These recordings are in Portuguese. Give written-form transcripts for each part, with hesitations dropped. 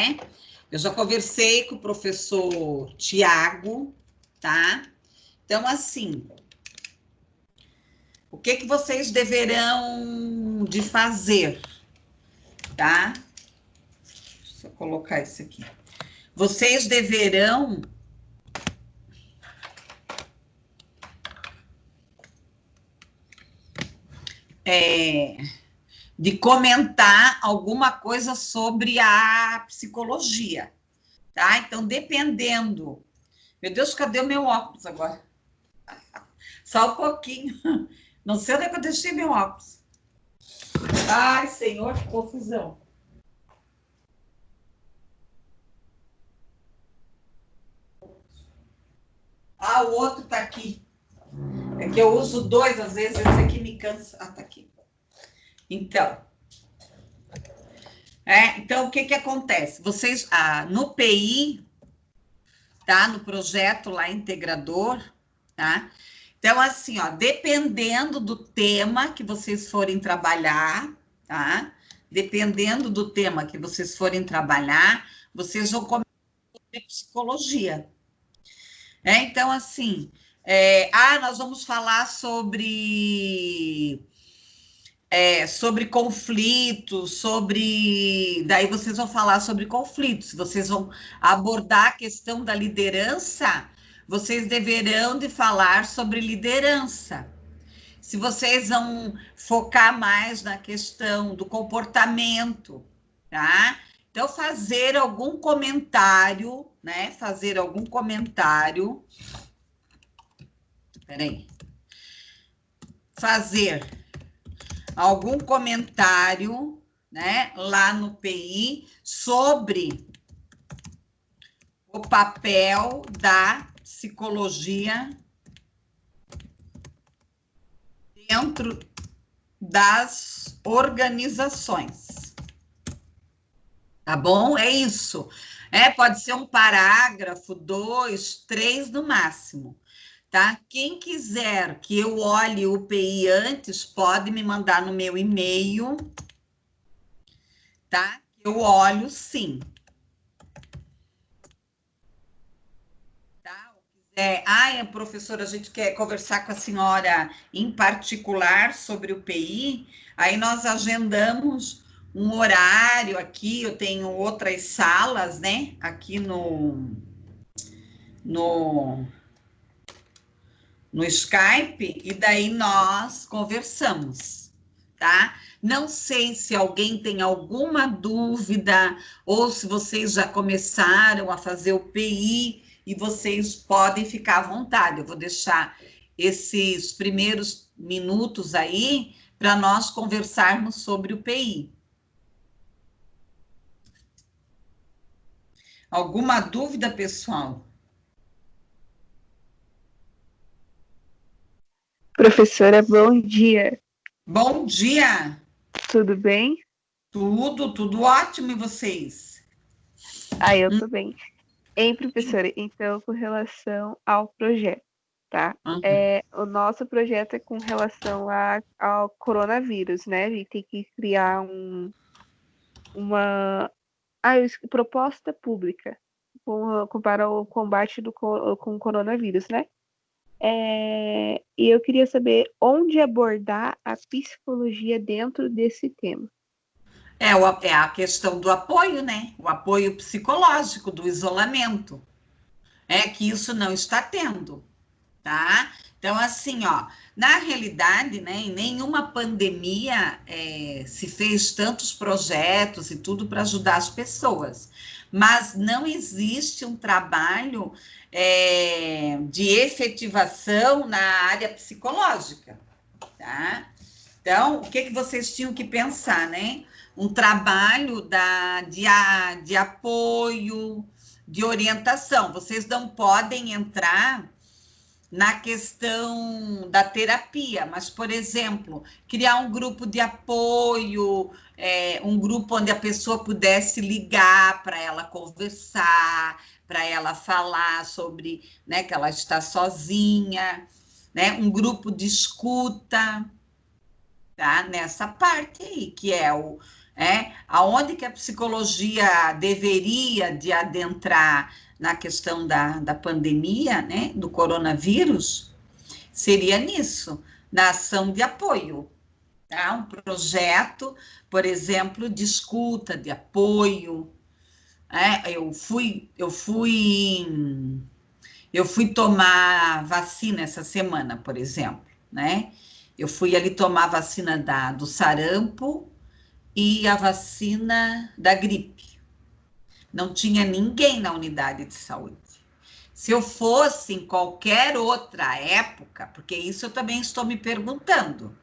né? Eu já conversei com o professor Tiago, tá? Então, assim, o que vocês deverão de fazer, tá? Deixa eu colocar isso aqui. Vocês deverão de comentar alguma coisa sobre a psicologia, tá? Então, dependendo... Meu Deus, cadê o meu óculos agora? Só um pouquinho. Não sei onde é que eu deixei meu óculos. Ai, Senhor, que confusão. Ah, o outro tá aqui. É que eu uso dois, às vezes, esse aqui me cansa. Ah, tá aqui. Então, o que acontece? Vocês, no PI, tá? No projeto lá integrador, tá? Então, assim, ó, dependendo do tema que vocês forem trabalhar, tá? Dependendo do tema que vocês forem trabalhar, vocês vão começar sobre psicologia. Então, assim, nós vamos falar sobre conflitos, daí vocês vão falar sobre conflitos, vocês vão abordar a questão da liderança, vocês deverão de falar sobre liderança. Se vocês vão focar mais na questão do comportamento, tá? Então, fazer algum comentário, né? Fazer algum comentário. Peraí. Fazer algum comentário, né, lá no PI sobre o papel da psicologia dentro das organizações. Tá bom? É isso. Pode ser um parágrafo, 2, 3 no máximo. Tá? Quem quiser que eu olhe o PI antes, pode me mandar no meu e-mail, tá? Eu olho sim. Tá? Professora, a gente quer conversar com a senhora em particular sobre o PI, aí nós agendamos um horário aqui, eu tenho outras salas, né? Aqui no Skype, e daí nós conversamos, tá? Não sei se alguém tem alguma dúvida, ou se vocês já começaram a fazer o PI, e vocês podem ficar à vontade. Eu vou deixar esses primeiros minutos aí, para nós conversarmos sobre o PI. Alguma dúvida, pessoal? Professora, bom dia. Bom dia! Tudo bem? Tudo ótimo, e vocês? Eu tô bem. Professora, então, com relação ao projeto, tá? O nosso projeto é com relação ao coronavírus, né? A gente tem que criar uma proposta pública para o combate com o coronavírus, né? E eu queria saber onde abordar a psicologia dentro desse tema. É a questão do apoio, né? O apoio psicológico, do isolamento. Que isso não está tendo, tá? Então, assim, ó, na realidade, né, em nenhuma pandemia se fez tantos projetos e tudo para ajudar as pessoas, mas não existe um trabalho de efetivação na área psicológica, tá? Então, o que vocês tinham que pensar, né? Um trabalho de apoio, de orientação. Vocês não podem entrar na questão da terapia, mas, por exemplo, criar um grupo de apoio, um grupo onde a pessoa pudesse ligar para ela conversar, para ela falar sobre, né, que ela está sozinha, né? Um grupo de escuta, tá? Nessa parte aí, que é Aonde que a psicologia deveria de adentrar na questão da pandemia, né, do coronavírus, seria nisso, na ação de apoio, tá? Um projeto, por exemplo, de escuta, de apoio. Eu fui tomar vacina essa semana, por exemplo, né? Eu fui ali tomar a vacina do sarampo e a vacina da gripe. Não tinha ninguém na unidade de saúde. Se eu fosse em qualquer outra época, porque isso eu também estou me perguntando,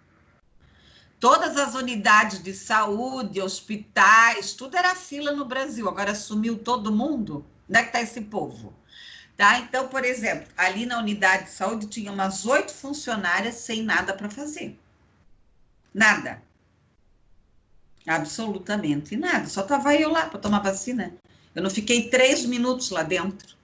todas as unidades de saúde, hospitais, tudo era fila no Brasil, agora sumiu todo mundo. Onde é que está esse povo? Tá? Então, por exemplo, ali na unidade de saúde tinha umas 8 funcionárias sem nada para fazer. Nada. Absolutamente nada. Só estava eu lá para tomar vacina. Eu não fiquei 3 minutos lá dentro.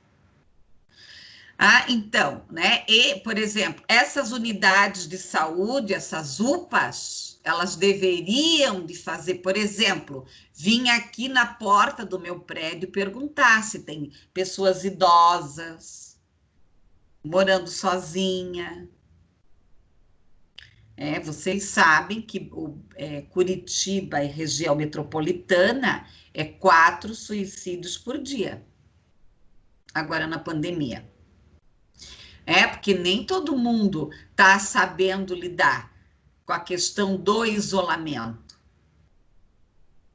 Então, né? E, por exemplo, essas unidades de saúde, essas UPAs, elas deveriam de fazer, por exemplo, vir aqui na porta do meu prédio perguntar se tem pessoas idosas, morando sozinha. Vocês sabem que Curitiba e região metropolitana 4 suicídios por dia, agora na pandemia. Porque nem todo mundo está sabendo lidar com a questão do isolamento.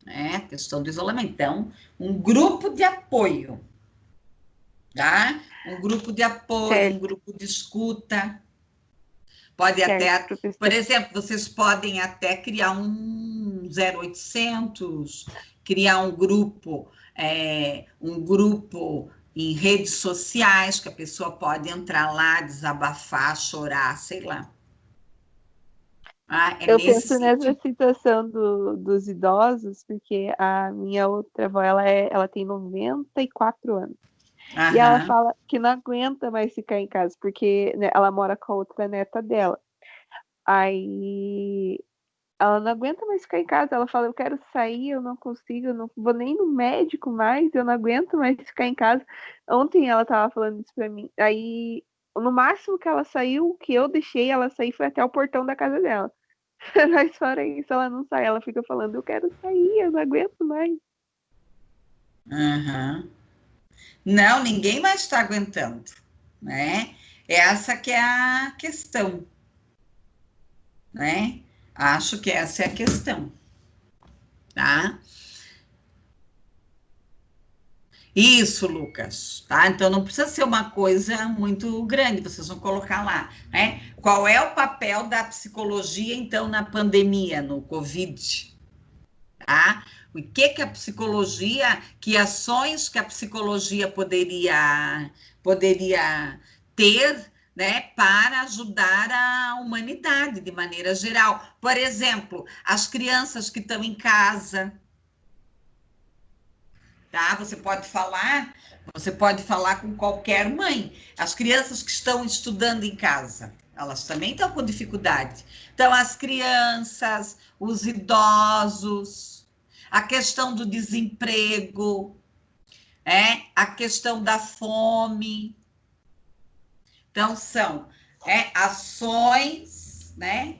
A questão do isolamento. Então, um grupo de apoio, tá? Um grupo de apoio, certo. Um grupo de escuta. Pode certo, até, professor. Por exemplo, vocês podem até criar um 0800, criar um grupo em redes sociais, que a pessoa pode entrar lá, desabafar, chorar, sei lá. Eu penso nessa situação dos idosos, porque a minha outra avó, ela tem 94 anos. Aham. E ela fala que não aguenta mais ficar em casa, porque né, ela mora com a outra neta dela. Aí ela não aguenta mais ficar em casa, ela fala, eu quero sair, eu não consigo, eu não vou nem no médico mais, eu não aguento mais ficar em casa. Ontem ela tava falando isso pra mim, aí no máximo que ela saiu, que eu deixei ela sair, foi até o portão da casa dela. Mas fora isso, ela não sai, ela fica falando, eu quero sair, eu não aguento mais. Uhum. Não, ninguém mais está aguentando, né? Essa que é a questão, né? Acho que essa é a questão, tá? Isso, Lucas, tá? Então não precisa ser uma coisa muito grande, vocês vão colocar lá, né? Qual é o papel da psicologia, então, na pandemia, no Covid, tá? O que a psicologia, que ações que a psicologia poderia ter, né, para ajudar a humanidade de maneira geral. Por exemplo, as crianças que estão em casa, tá? Você pode falar com qualquer mãe. As crianças que estão estudando em casa, elas também estão com dificuldade. Então, as crianças, os idosos, a questão do desemprego, a questão da fome. Então, são ações, né?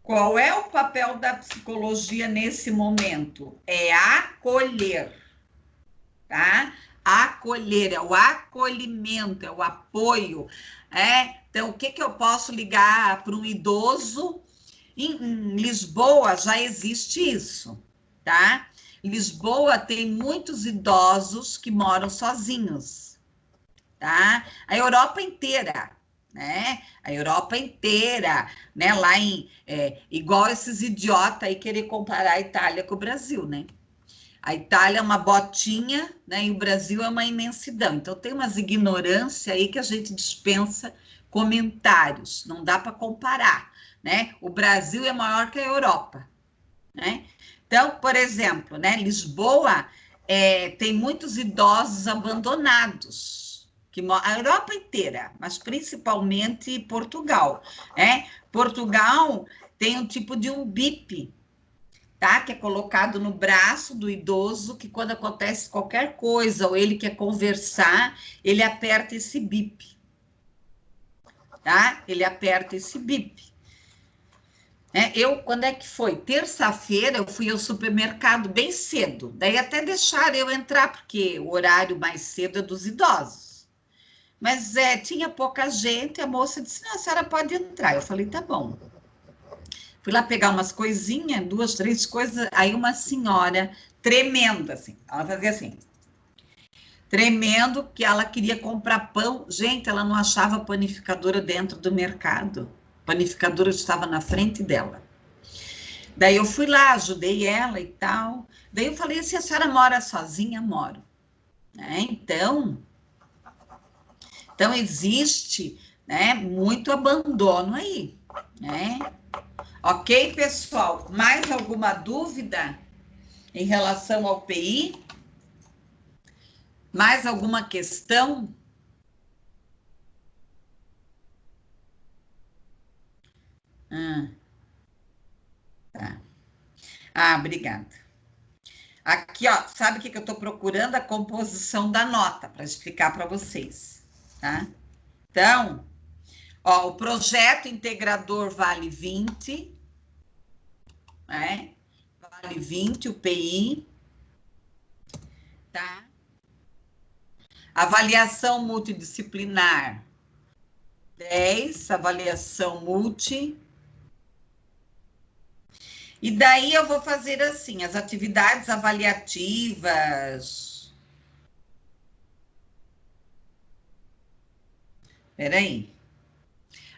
Qual é o papel da psicologia nesse momento? É acolher, tá? Acolher, é o acolhimento, é o apoio. Então, o que eu posso ligar para um idoso? Em Lisboa já existe isso, tá? Lisboa tem muitos idosos que moram sozinhos, tá? A Europa inteira, né? A Europa inteira, né? Lá igual esses idiotas aí querer comparar a Itália com o Brasil, né? A Itália é uma botinha, né? E o Brasil é uma imensidão. Então tem umas ignorâncias aí que a gente dispensa comentários, não dá para comparar, né? O Brasil é maior que a Europa, né? Então, por exemplo, né? Lisboa tem muitos idosos abandonados, a Europa inteira, mas principalmente Portugal, né? Portugal tem um tipo de um BIP, tá? Que é colocado no braço do idoso, que quando acontece qualquer coisa ou ele quer conversar, ele aperta esse bip, tá? Ele aperta esse bip. Quando é que foi? Terça-feira eu fui ao supermercado bem cedo, daí até deixaram eu entrar, porque o horário mais cedo é dos idosos. Mas tinha pouca gente, a moça disse, não, a senhora pode entrar. Eu falei, tá bom. Fui lá pegar umas coisinhas, 2, 3 coisas, aí uma senhora tremenda, assim, ela fazia assim, tremendo, que ela queria comprar pão. Gente, ela não achava panificadora dentro do mercado. A panificadora estava na frente dela. Daí eu fui lá, ajudei ela e tal. Daí eu falei assim, a senhora mora sozinha? Moro. Então existe, né, muito abandono aí, né? Ok, pessoal? Mais alguma dúvida em relação ao PI? Mais alguma questão? Tá. Obrigada. Aqui, ó, sabe o que eu estou procurando? A composição da nota, para explicar para vocês, tá? Então, ó, o projeto integrador vale 20, né? Vale 20 o PI, tá? Avaliação multidisciplinar, 10, avaliação multi. E daí eu vou fazer assim, as atividades avaliativas. Peraí.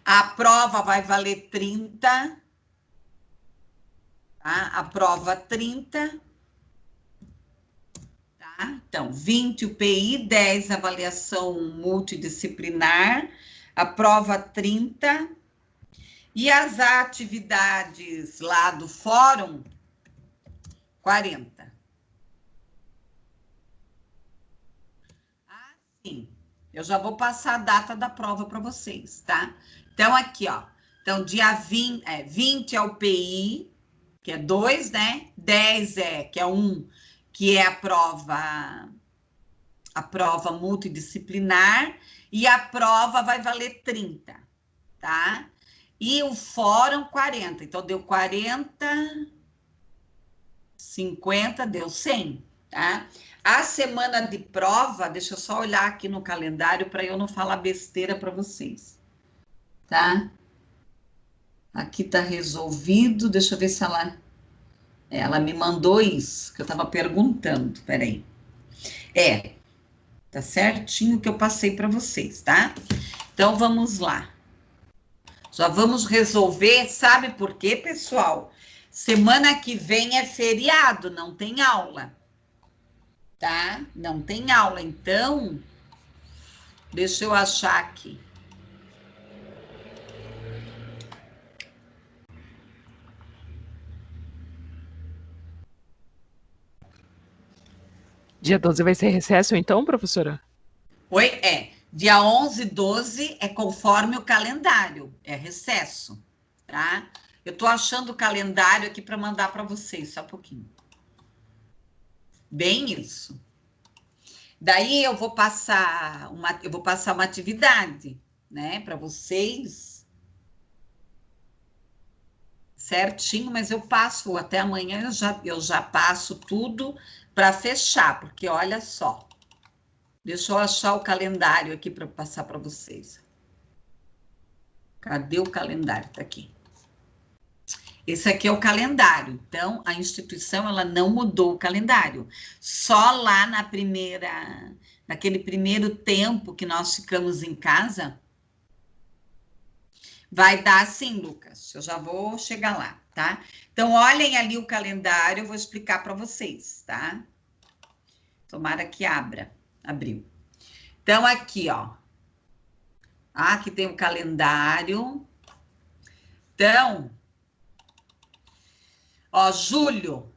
A prova vai valer 30. Tá? A prova 30. Tá? Então, 20 o PI, 10 avaliação multidisciplinar. A prova 30. E as atividades lá do fórum, 40. Sim, eu já vou passar a data da prova para vocês, tá? Então, aqui, ó. Então, dia 20 é o PI, que é 2, né? 10 que é 1, que é a prova multidisciplinar, e a prova vai valer 30, tá? E o fórum, 40. Então, deu 40, 50, deu 100, tá? A semana de prova, deixa eu só olhar aqui no calendário para eu não falar besteira para vocês, tá? Aqui tá resolvido, deixa eu ver se ela me mandou isso, que eu estava perguntando, peraí. Tá certinho que eu passei para vocês, tá? Então, vamos lá. Já vamos resolver, sabe por quê, pessoal? Semana que vem é feriado, não tem aula, tá? Não tem aula, então, deixa eu achar aqui. Dia 12 vai ser recesso, então, professora? Oi, dia 11, 12 é conforme o calendário, é recesso, tá? Eu tô achando o calendário aqui para mandar para vocês, só um pouquinho. Bem isso. Daí eu vou passar uma atividade, né, para vocês. Certinho, mas eu passo até amanhã, eu já passo tudo para fechar, porque olha só. Deixa eu achar o calendário aqui para passar para vocês. Cadê o calendário? Tá aqui. Esse aqui é o calendário. Então, a instituição, ela não mudou o calendário. Só lá naquele primeiro tempo que nós ficamos em casa, vai dar assim, Lucas. Eu já vou chegar lá, tá? Então, olhem ali o calendário, eu vou explicar para vocês, tá? Tomara que abriu. Então, aqui, ó. Aqui tem o calendário. Então, ó, julho,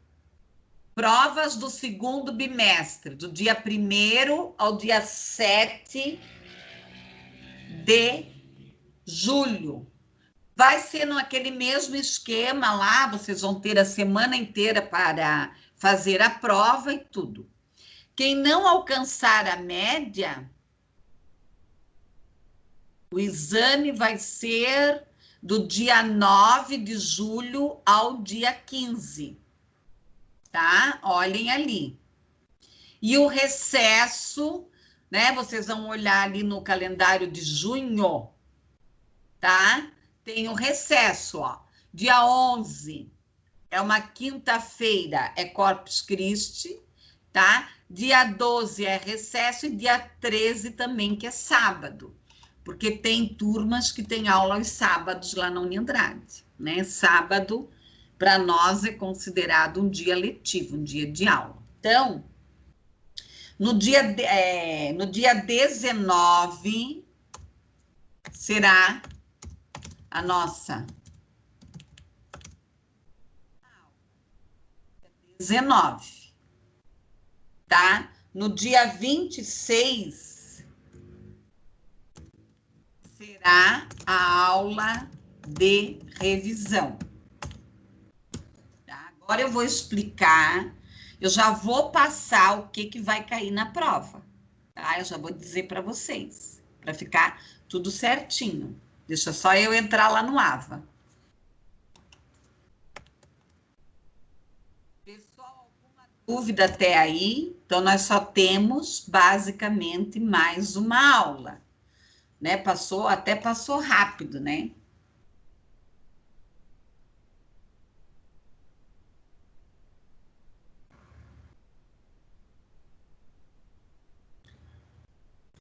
provas do segundo bimestre, do dia 1º ao dia 7 de julho. Vai ser naquele mesmo esquema lá, vocês vão ter a semana inteira para fazer a prova e tudo. Quem não alcançar a média, o exame vai ser do dia 9 de julho ao dia 15, tá? Olhem ali. E o recesso, né? Vocês vão olhar ali no calendário de junho, tá? Tem o recesso, ó. Dia 11 é uma quinta-feira, é Corpus Christi, tá? Dia 12 é recesso e dia 13 também, que é sábado. Porque tem turmas que tem aula aos sábados lá na Uniandrade, né? Sábado, para nós, é considerado um dia letivo, um dia de aula. Então, no dia 19 será a nossa 19, tá? No dia 26 será a aula de revisão. Tá? Agora eu vou explicar, eu já vou passar o que vai cair na prova, tá? Eu já vou dizer para vocês, para ficar tudo certinho. Deixa só eu entrar lá no AVA. Pessoal, alguma dúvida até aí? Então, nós só temos, basicamente, mais uma aula, né? Até passou rápido, né?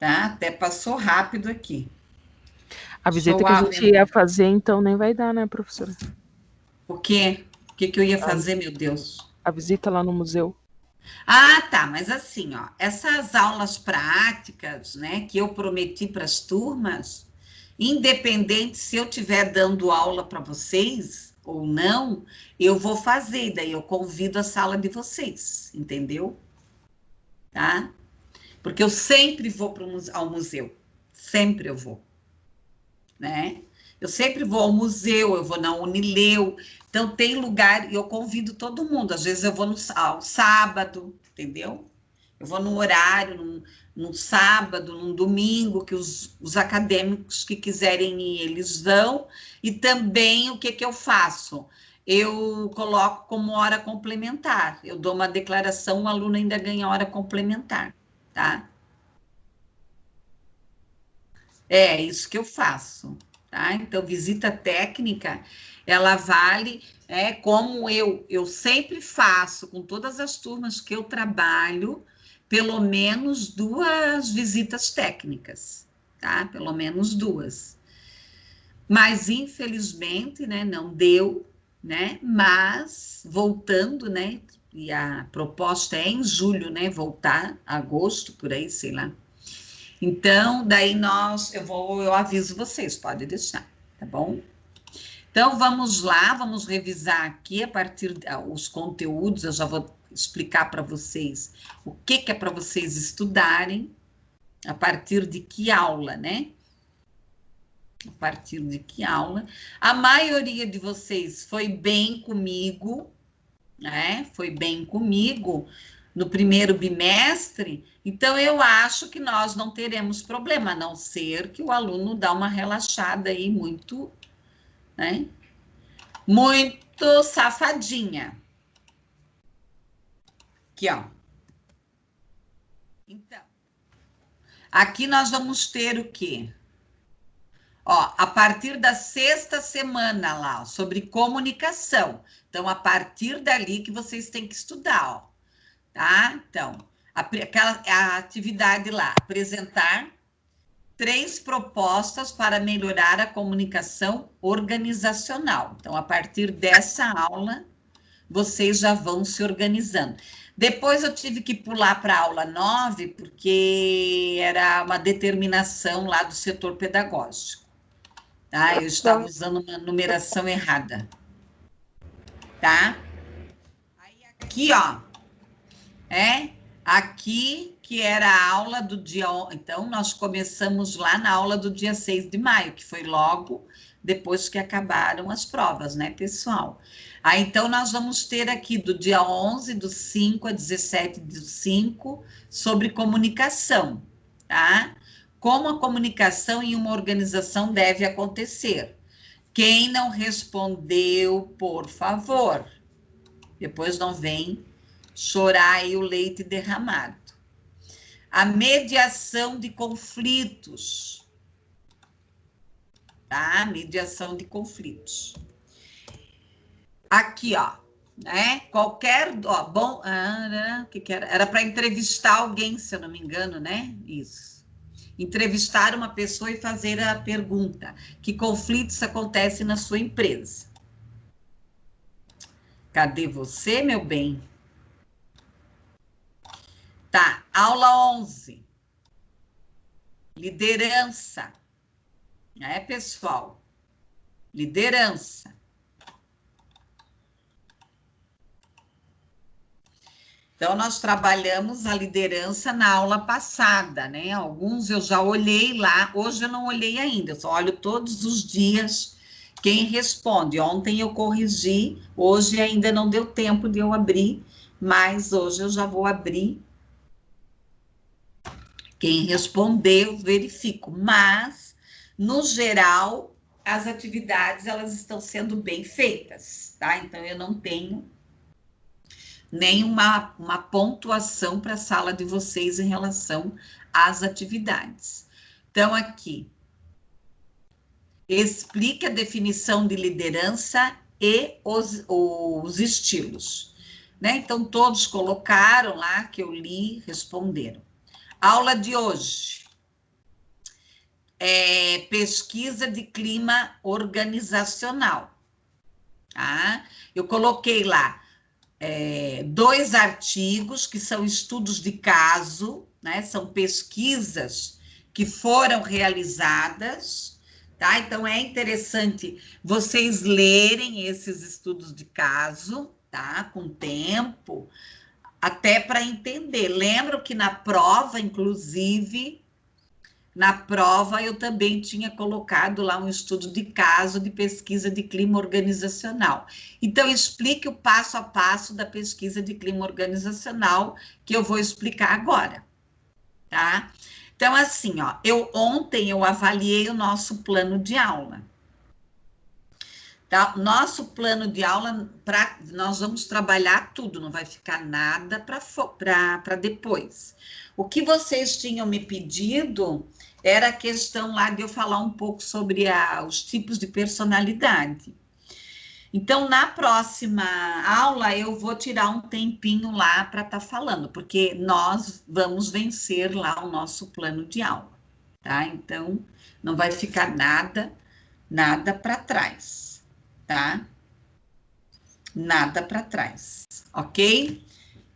Tá? Até passou rápido aqui. A visita que a gente ia fazer, então, nem vai dar, né, professora? O quê? O que eu ia fazer, meu Deus? A visita lá no museu. Ah, tá, mas assim, ó, essas aulas práticas, né, que eu prometi para as turmas, independente se eu estiver dando aula para vocês ou não, eu vou fazer, daí eu convido a sala de vocês, entendeu? Tá? Porque eu sempre vou ao museu, sempre eu vou, né? Eu sempre vou ao museu, eu vou na Unileu, então tem lugar, e eu convido todo mundo, às vezes eu vou ao sábado, entendeu? Eu vou no horário, num sábado, num domingo, que os acadêmicos que quiserem ir, eles vão, e também o que eu faço? Eu coloco como hora complementar, eu dou uma declaração, o aluno ainda ganha hora complementar, tá? É isso que eu faço, tá? Então, visita técnica, ela vale, como eu sempre faço com todas as turmas que eu trabalho, pelo menos 2 visitas técnicas, tá? Pelo menos 2. Mas, infelizmente, né, não deu, né? Mas, voltando, né? E a proposta é em julho, né? Voltar, agosto, por aí, sei lá. Então, daí eu aviso vocês, pode deixar, tá bom? Então, vamos lá, vamos revisar aqui a partir os conteúdos, eu já vou explicar para vocês o que é para vocês estudarem, a partir de que aula, né? A partir de que aula. A maioria de vocês foi bem comigo, né? Foi bem comigo no primeiro bimestre, então eu acho que nós não teremos problema, a não ser que o aluno dá uma relaxada aí muito, né? Muito safadinha. Aqui, ó. Então, aqui nós vamos ter o quê? Ó, a partir da 6ª semana lá, ó, sobre comunicação. Então, a partir dali que vocês têm que estudar, ó. Tá? Então, a atividade lá, apresentar 3 propostas para melhorar a comunicação organizacional. Então, a partir dessa aula, vocês já vão se organizando. Depois eu tive que pular para a aula 9, porque era uma determinação lá do setor pedagógico. Tá? Eu estava usando uma numeração errada. Tá? Aí aqui, ó, aqui que era a aula do dia... Então, nós começamos lá na aula do dia 6 de maio, que foi logo depois que acabaram as provas, né, pessoal? Aí, então, nós vamos ter aqui do dia 11/5 a 17/5 sobre comunicação, tá? Como a comunicação em uma organização deve acontecer. Quem não respondeu, por favor, depois não vem chorar aí o leite derramado. A mediação de conflitos, tá? Mediação de conflitos. Aqui, ó, né? Qualquer, ó, bom, o que era? Era para entrevistar alguém, se eu não me engano, né? Isso. Entrevistar uma pessoa e fazer a pergunta: que conflitos acontecem na sua empresa? Cadê você, meu bem? Tá, aula 11. Liderança. É, pessoal? Liderança. Então, nós trabalhamos a liderança na aula passada, né? Alguns eu já olhei lá, hoje eu não olhei ainda, eu só olho todos os dias quem responde. Ontem eu corrigi, hoje ainda não deu tempo de eu abrir, mas hoje eu já vou abrir. Quem respondeu, eu verifico. Mas, no geral, as atividades, elas estão sendo bem feitas, tá? Então, eu não tenho nenhuma pontuação para a sala de vocês em relação às atividades. Então, aqui, explique a definição de liderança e os estilos. Né? Então, todos colocaram lá, que eu li, responderam. Aula de hoje. Pesquisa de clima organizacional. Tá? Eu coloquei lá 2 artigos, que são estudos de caso, né? São pesquisas que foram realizadas, tá? Então, é interessante vocês lerem esses estudos de caso, tá? Com tempo, até para entender. Lembro que na prova, inclusive, na prova eu também tinha colocado lá um estudo de caso de pesquisa de clima organizacional. Então, explique o passo a passo da pesquisa de clima organizacional, que eu vou explicar agora, tá? Então, assim, ó, ontem eu avaliei o nosso plano de aula. Tá? Nosso plano de aula, nós vamos trabalhar tudo, não vai ficar nada para depois. O que vocês tinham me pedido era a questão lá de eu falar um pouco sobre os tipos de personalidade. Então, na próxima aula, eu vou tirar um tempinho lá para estar falando, porque nós vamos vencer lá o nosso plano de aula, tá? Então, não vai ficar nada para trás, tá? Nada para trás, ok?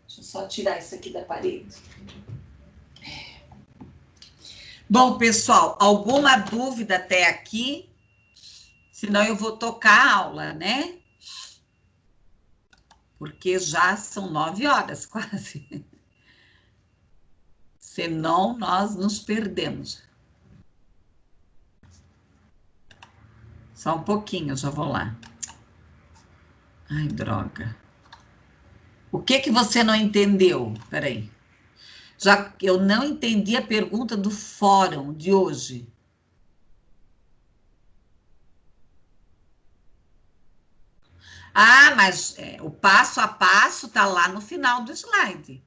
Deixa eu só tirar isso aqui da parede. Bom, pessoal, alguma dúvida até aqui? Senão eu vou tocar a aula, né? Porque já são 9 horas, quase. Senão nós nos perdemos. Só um pouquinho, eu já vou lá. Ai, droga. O que você não entendeu? Peraí. Já eu não entendi a pergunta do fórum de hoje. Ah, mas o passo a passo está lá no final do slide.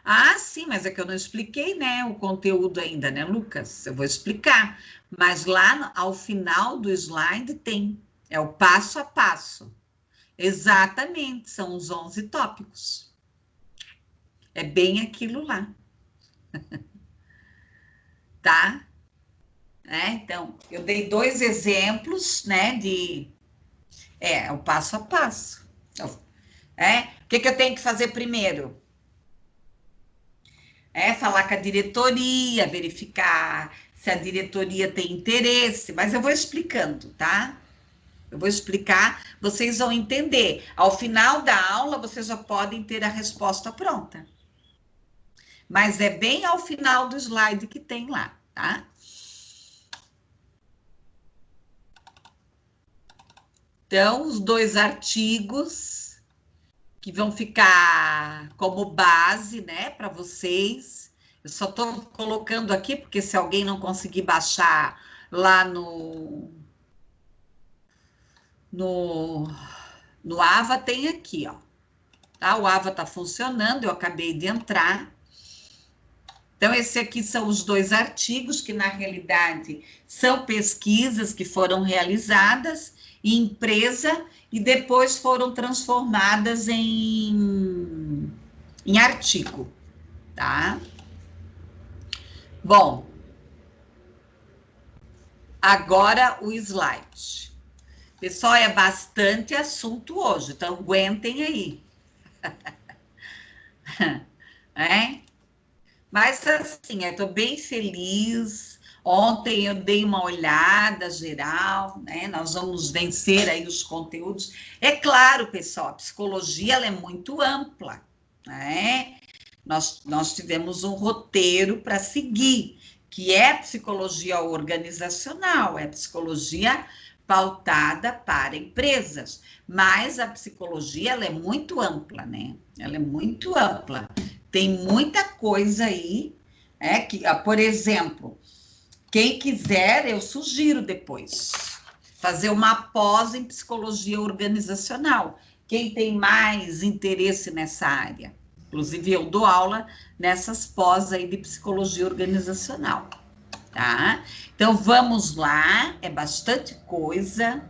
Ah, sim, mas é que eu não expliquei, né, o conteúdo ainda, né, Lucas? Eu vou explicar. Mas lá ao final do slide tem. É o passo a passo. Exatamente, são os 11 tópicos. É bem aquilo lá. Tá? Então, eu dei 2 exemplos, né, o passo a passo. O que eu tenho que fazer primeiro? Falar com a diretoria, verificar se a diretoria tem interesse, mas eu vou explicando, tá? Eu vou explicar, vocês vão entender. Ao final da aula, vocês já podem ter a resposta pronta. Mas é bem ao final do slide que tem lá, tá? Então, os 2 artigos que vão ficar como base, né, para vocês. Eu só estou colocando aqui, porque se alguém não conseguir baixar lá no Ava, tem aqui, ó. Tá? O Ava está funcionando, eu acabei de entrar. Então, esse aqui são os 2 artigos, que na realidade são pesquisas que foram realizadas em empresa e depois foram transformadas em artigo, tá? Bom, agora o slide. Pessoal, é bastante assunto hoje, então aguentem aí. Mas assim, eu estou bem feliz. Ontem eu dei uma olhada geral, né? Nós vamos vencer aí os conteúdos. É claro, pessoal, a psicologia ela é muito ampla, né? Nós tivemos um roteiro para seguir, que é psicologia organizacional, é psicologia pautada para empresas. Mas a psicologia ela é muito ampla, né? Ela é muito ampla. Tem muita coisa aí, que, por exemplo, quem quiser, eu sugiro depois fazer uma pós em psicologia organizacional. Quem tem mais interesse nessa área. Inclusive, eu dou aula nessas pós aí de psicologia organizacional, tá? Então, vamos lá, é bastante coisa.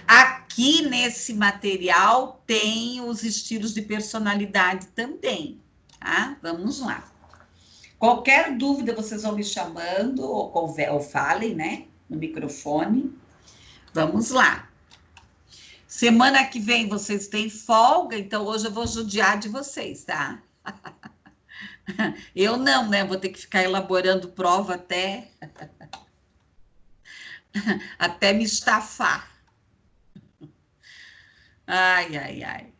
Aqui nesse material tem os estilos de personalidade também, tá? Vamos lá. Qualquer dúvida, vocês vão me chamando ou falem, né? No microfone. Vamos lá. Semana que vem vocês têm folga, então hoje eu vou judiar de vocês, tá? Eu não, né? Vou ter que ficar elaborando prova até me estafar. Ai, ai, ai,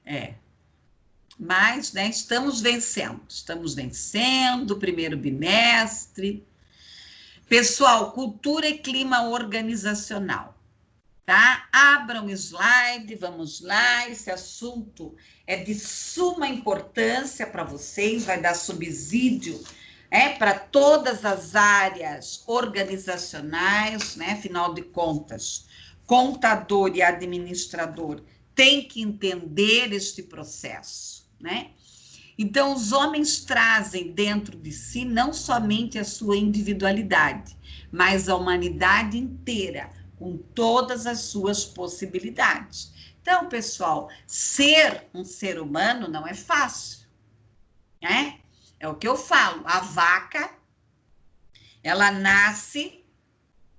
Mas, né, estamos vencendo o primeiro bimestre. Pessoal, cultura e clima organizacional, tá? Abram o slide, vamos lá, esse assunto é de suma importância para vocês, vai dar subsídio para todas as áreas organizacionais, né? Afinal de contas, contador e administrador têm que entender este processo, né? Então, os homens trazem dentro de si não somente a sua individualidade, mas a humanidade inteira, com todas as suas possibilidades. Então, pessoal, ser um ser humano não é fácil, né? É o que eu falo, a vaca, ela nasce,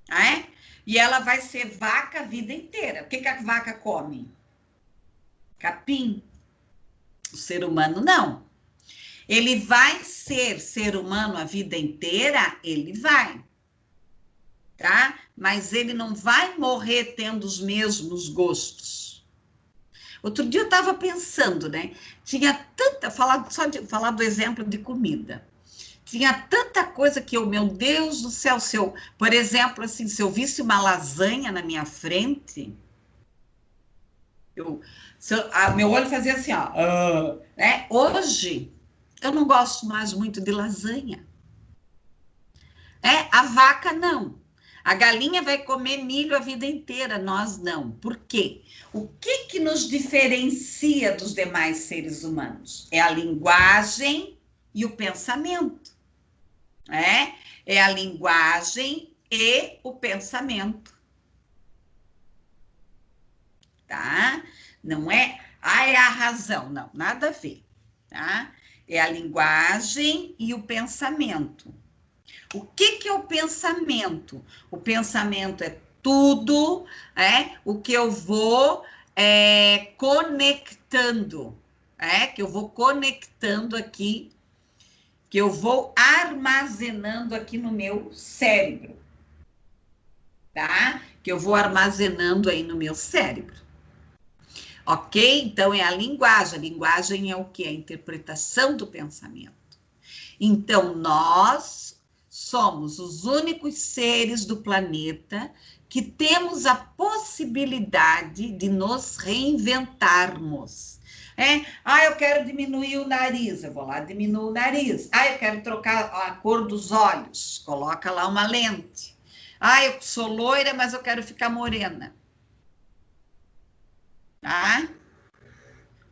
né? E ela vai ser vaca a vida inteira. O que a vaca come? Capim. O ser humano não. Ele vai ser humano a vida inteira? Ele vai, tá? Mas ele não vai morrer tendo os mesmos gostos. Outro dia eu estava pensando, né? Tinha tanta, falar do exemplo de comida. Tinha tanta coisa que meu Deus do céu, por exemplo, assim, se eu visse uma lasanha na minha frente, meu olho fazia assim, ó. Né? Hoje, eu não gosto mais muito de lasanha. A vaca não. A galinha vai comer milho a vida inteira, nós não. Por quê? O que nos diferencia dos demais seres humanos? É a linguagem e o pensamento. É a linguagem e o pensamento. Tá? Não é, é a razão, não, nada a ver. Tá? É a linguagem e o pensamento. O que é o pensamento? O pensamento é tudo, o que eu vou conectando, que eu vou conectando aqui, que eu vou armazenando aqui no meu cérebro, tá? Que eu vou armazenando aí no meu cérebro. Ok? Então, é a linguagem. A linguagem é o quê? A interpretação do pensamento. Então, nós somos os únicos seres do planeta que temos a possibilidade de nos reinventarmos. Eu quero diminuir o nariz, eu vou lá diminuo o nariz. Eu quero trocar a cor dos olhos, coloca lá uma lente. Eu sou loira, mas eu quero ficar morena. Tá?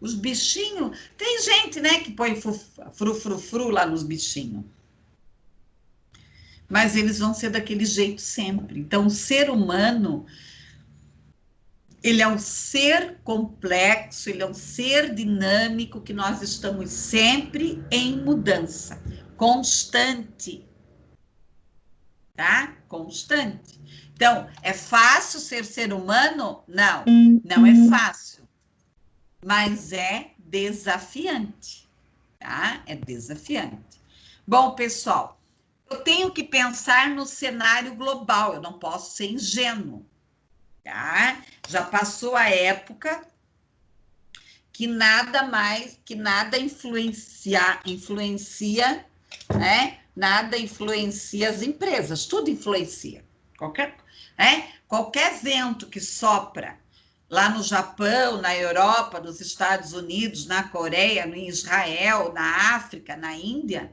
Os bichinhos, tem gente, né, que põe frufru lá nos bichinhos. Mas eles vão ser daquele jeito sempre. Então, o ser humano, ele é um ser complexo, ele é um ser dinâmico, que nós estamos sempre em mudança, constante. Tá? Constante. Então, é fácil ser humano? Não, não é fácil. Mas é desafiante, tá? É desafiante. Bom, pessoal, eu tenho que pensar no cenário global, eu não posso ser ingênuo, tá? Já passou a época que nada influencia, né? Nada influencia as empresas, tudo influencia. Qualquer vento que sopra lá no Japão, na Europa, nos Estados Unidos, na Coreia, no Israel, na África, na Índia,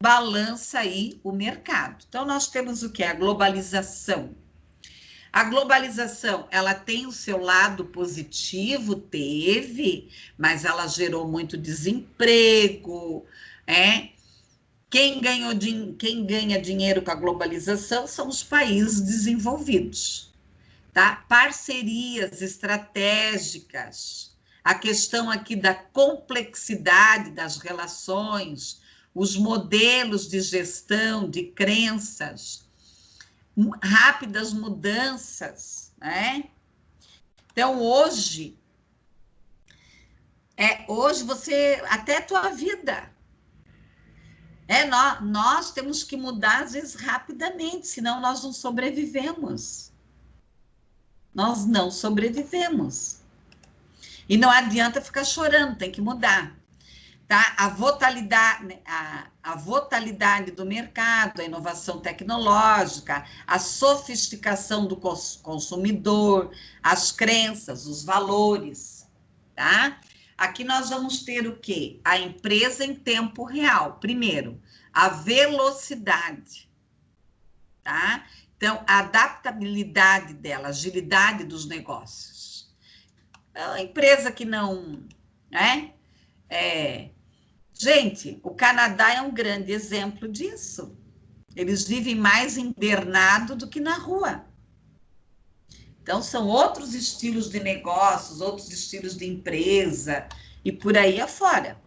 balança aí o mercado. Então, nós temos o quê? A globalização. A globalização, ela tem o seu lado positivo, teve, mas ela gerou muito desemprego, Quem ganha dinheiro com a globalização são os países desenvolvidos, tá? Parcerias estratégicas, a questão aqui da complexidade das relações, os modelos de gestão, de crenças, rápidas mudanças, né? Então, hoje você, até a tua vida, nós temos que mudar, às vezes, rapidamente, senão nós não sobrevivemos. Nós não sobrevivemos. E não adianta ficar chorando, tem que mudar. Tá? A volatilidade do mercado, a inovação tecnológica, a sofisticação do consumidor, as crenças, os valores, tá? Aqui nós vamos ter o quê? A empresa em tempo real. Primeiro, a velocidade, tá? Então, a adaptabilidade dela, a agilidade dos negócios. A empresa que não, né? Gente, o Canadá é um grande exemplo disso. Eles vivem mais internado do que na rua. Então, são outros estilos de negócios, outros estilos de empresa, e por aí afora.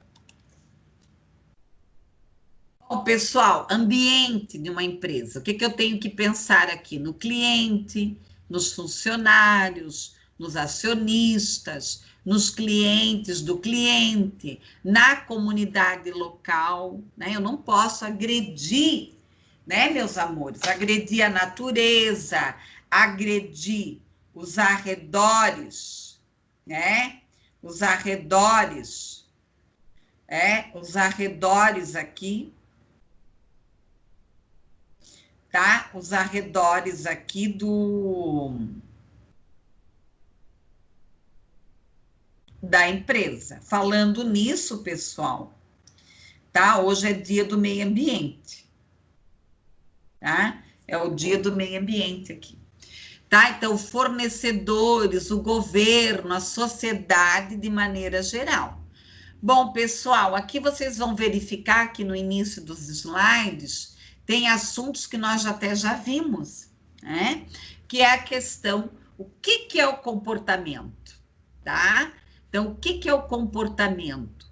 Bom, pessoal, ambiente de uma empresa. O que eu tenho que pensar aqui? No cliente, nos funcionários, nos acionistas, nos clientes do cliente, na comunidade local, né? Eu não posso agredir, né, meus amores? Agredir a natureza, agredir os arredores, né? Os arredores aqui, tá? Os arredores aqui da empresa. Falando nisso, pessoal, tá? Hoje é dia do meio ambiente, tá? É o dia do meio ambiente aqui, tá? Então, fornecedores, o governo, a sociedade de maneira geral. Bom, pessoal, aqui vocês vão verificar que no início dos slides tem assuntos que nós até já vimos, né? Que é a questão, o que é o comportamento, tá? Então, o que é o comportamento?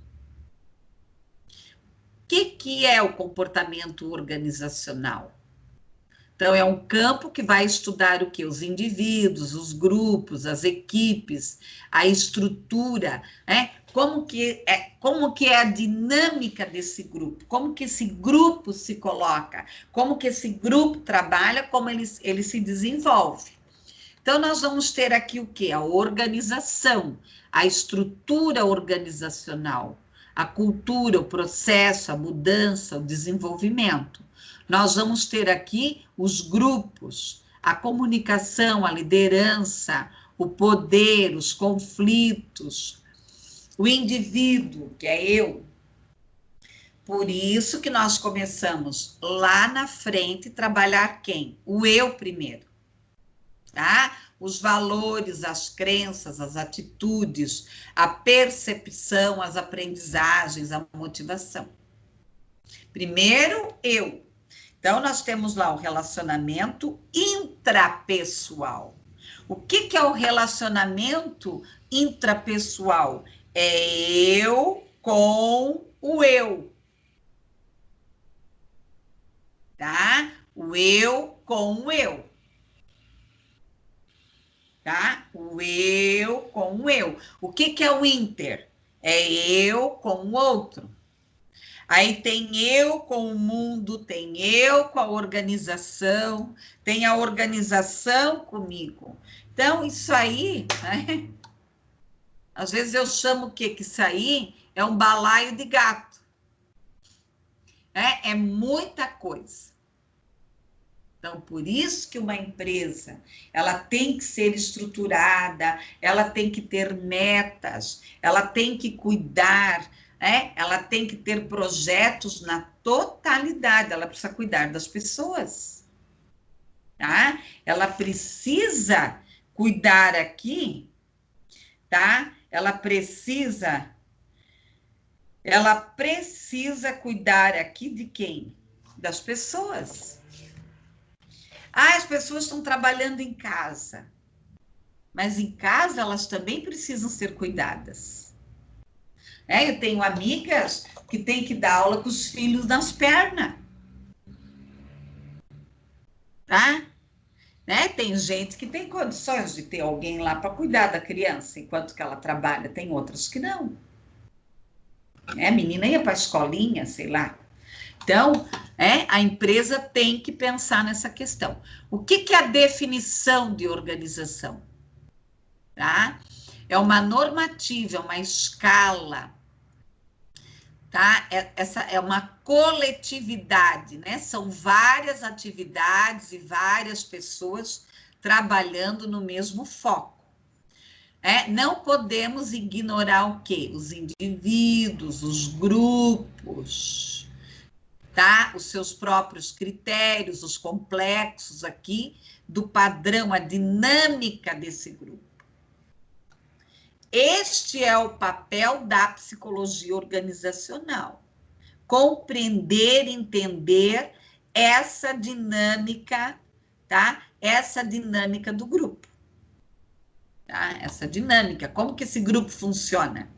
O que é o comportamento organizacional? Então, é um campo que vai estudar o quê? Os indivíduos, os grupos, as equipes, a estrutura, né? Como que é a dinâmica desse grupo? Como que esse grupo se coloca? Como que esse grupo trabalha? Como ele se desenvolve? Então, nós vamos ter aqui o quê? A organização, a estrutura organizacional, a cultura, o processo, a mudança, o desenvolvimento. Nós vamos ter aqui os grupos, a comunicação, a liderança, o poder, os conflitos, o indivíduo, que é eu. Por isso que nós começamos lá na frente trabalhar quem? O eu primeiro, tá? Os valores, as crenças, as atitudes, a percepção, as aprendizagens, a motivação. Primeiro, eu. Então, nós temos lá o relacionamento intrapessoal. O que é o relacionamento intrapessoal? É eu com o eu. Tá? O eu com o eu. Tá? O eu com o eu. O que é o inter? É eu com o outro. Aí tem eu com o mundo, tem eu com a organização, tem a organização comigo. Então, isso aí, né? Às vezes eu chamo o quê? Que isso aí é um balaio de gato. É muita coisa. Então, por isso que uma empresa, ela tem que ser estruturada, ela tem que ter metas, ela tem que cuidar, né? Ela tem que ter projetos na totalidade, ela precisa cuidar das pessoas, tá? Ela precisa cuidar aqui, tá? Ela precisa cuidar aqui de quem? Das pessoas. As pessoas estão trabalhando em casa, mas em casa elas também precisam ser cuidadas. Eu tenho amigas que têm que dar aula com os filhos nas pernas, tá? Tem gente que tem condições de ter alguém lá para cuidar da criança enquanto que ela trabalha, tem outras que não. A menina ia para a escolinha, sei lá. Então, a empresa tem que pensar nessa questão. O que é a definição de organização? Tá? É uma normativa, é uma escala, tá? Essa é uma coletividade, né? São várias atividades e várias pessoas trabalhando no mesmo foco. Não podemos ignorar o quê? Os indivíduos, os grupos, tá? Os seus próprios critérios, os complexos aqui do padrão, a dinâmica desse grupo. Este é o papel da psicologia organizacional. Compreender, entender essa dinâmica, tá? Essa dinâmica do grupo. Tá? Essa dinâmica, como que esse grupo funciona?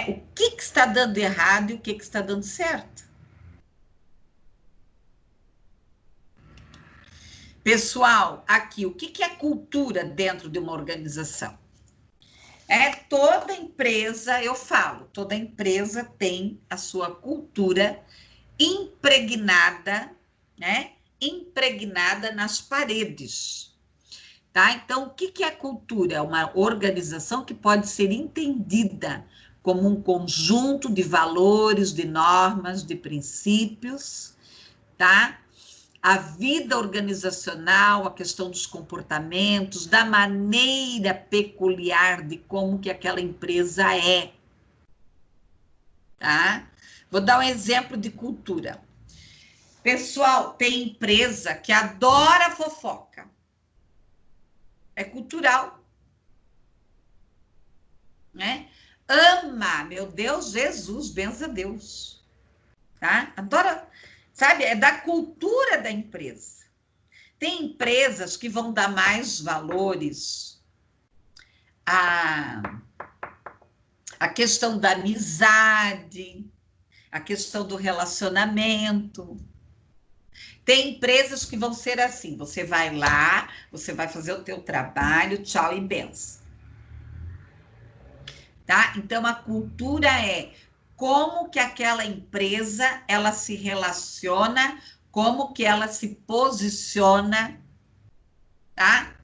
O que está dando errado e o que está dando certo? Pessoal, aqui, o que é cultura dentro de uma organização? Toda empresa, eu falo, toda empresa tem a sua cultura impregnada, né? Impregnada nas paredes, tá? Então, o que é cultura? É uma organização que pode ser entendida como um conjunto de valores, de normas, de princípios, tá? A vida organizacional, a questão dos comportamentos, da maneira peculiar de como que aquela empresa é, tá? Vou dar um exemplo de cultura. Pessoal, tem empresa que adora fofoca. É cultural, né? Ama, meu Deus, Jesus, benza a Deus, tá? Adora, sabe? É da cultura da empresa. Tem empresas que vão dar mais valores à questão da amizade, a questão do relacionamento. Tem empresas que vão ser assim, você vai lá, você vai fazer o teu trabalho, tchau e benção. Tá? Então, a cultura é como que aquela empresa, ela se relaciona, como que ela se posiciona, tá?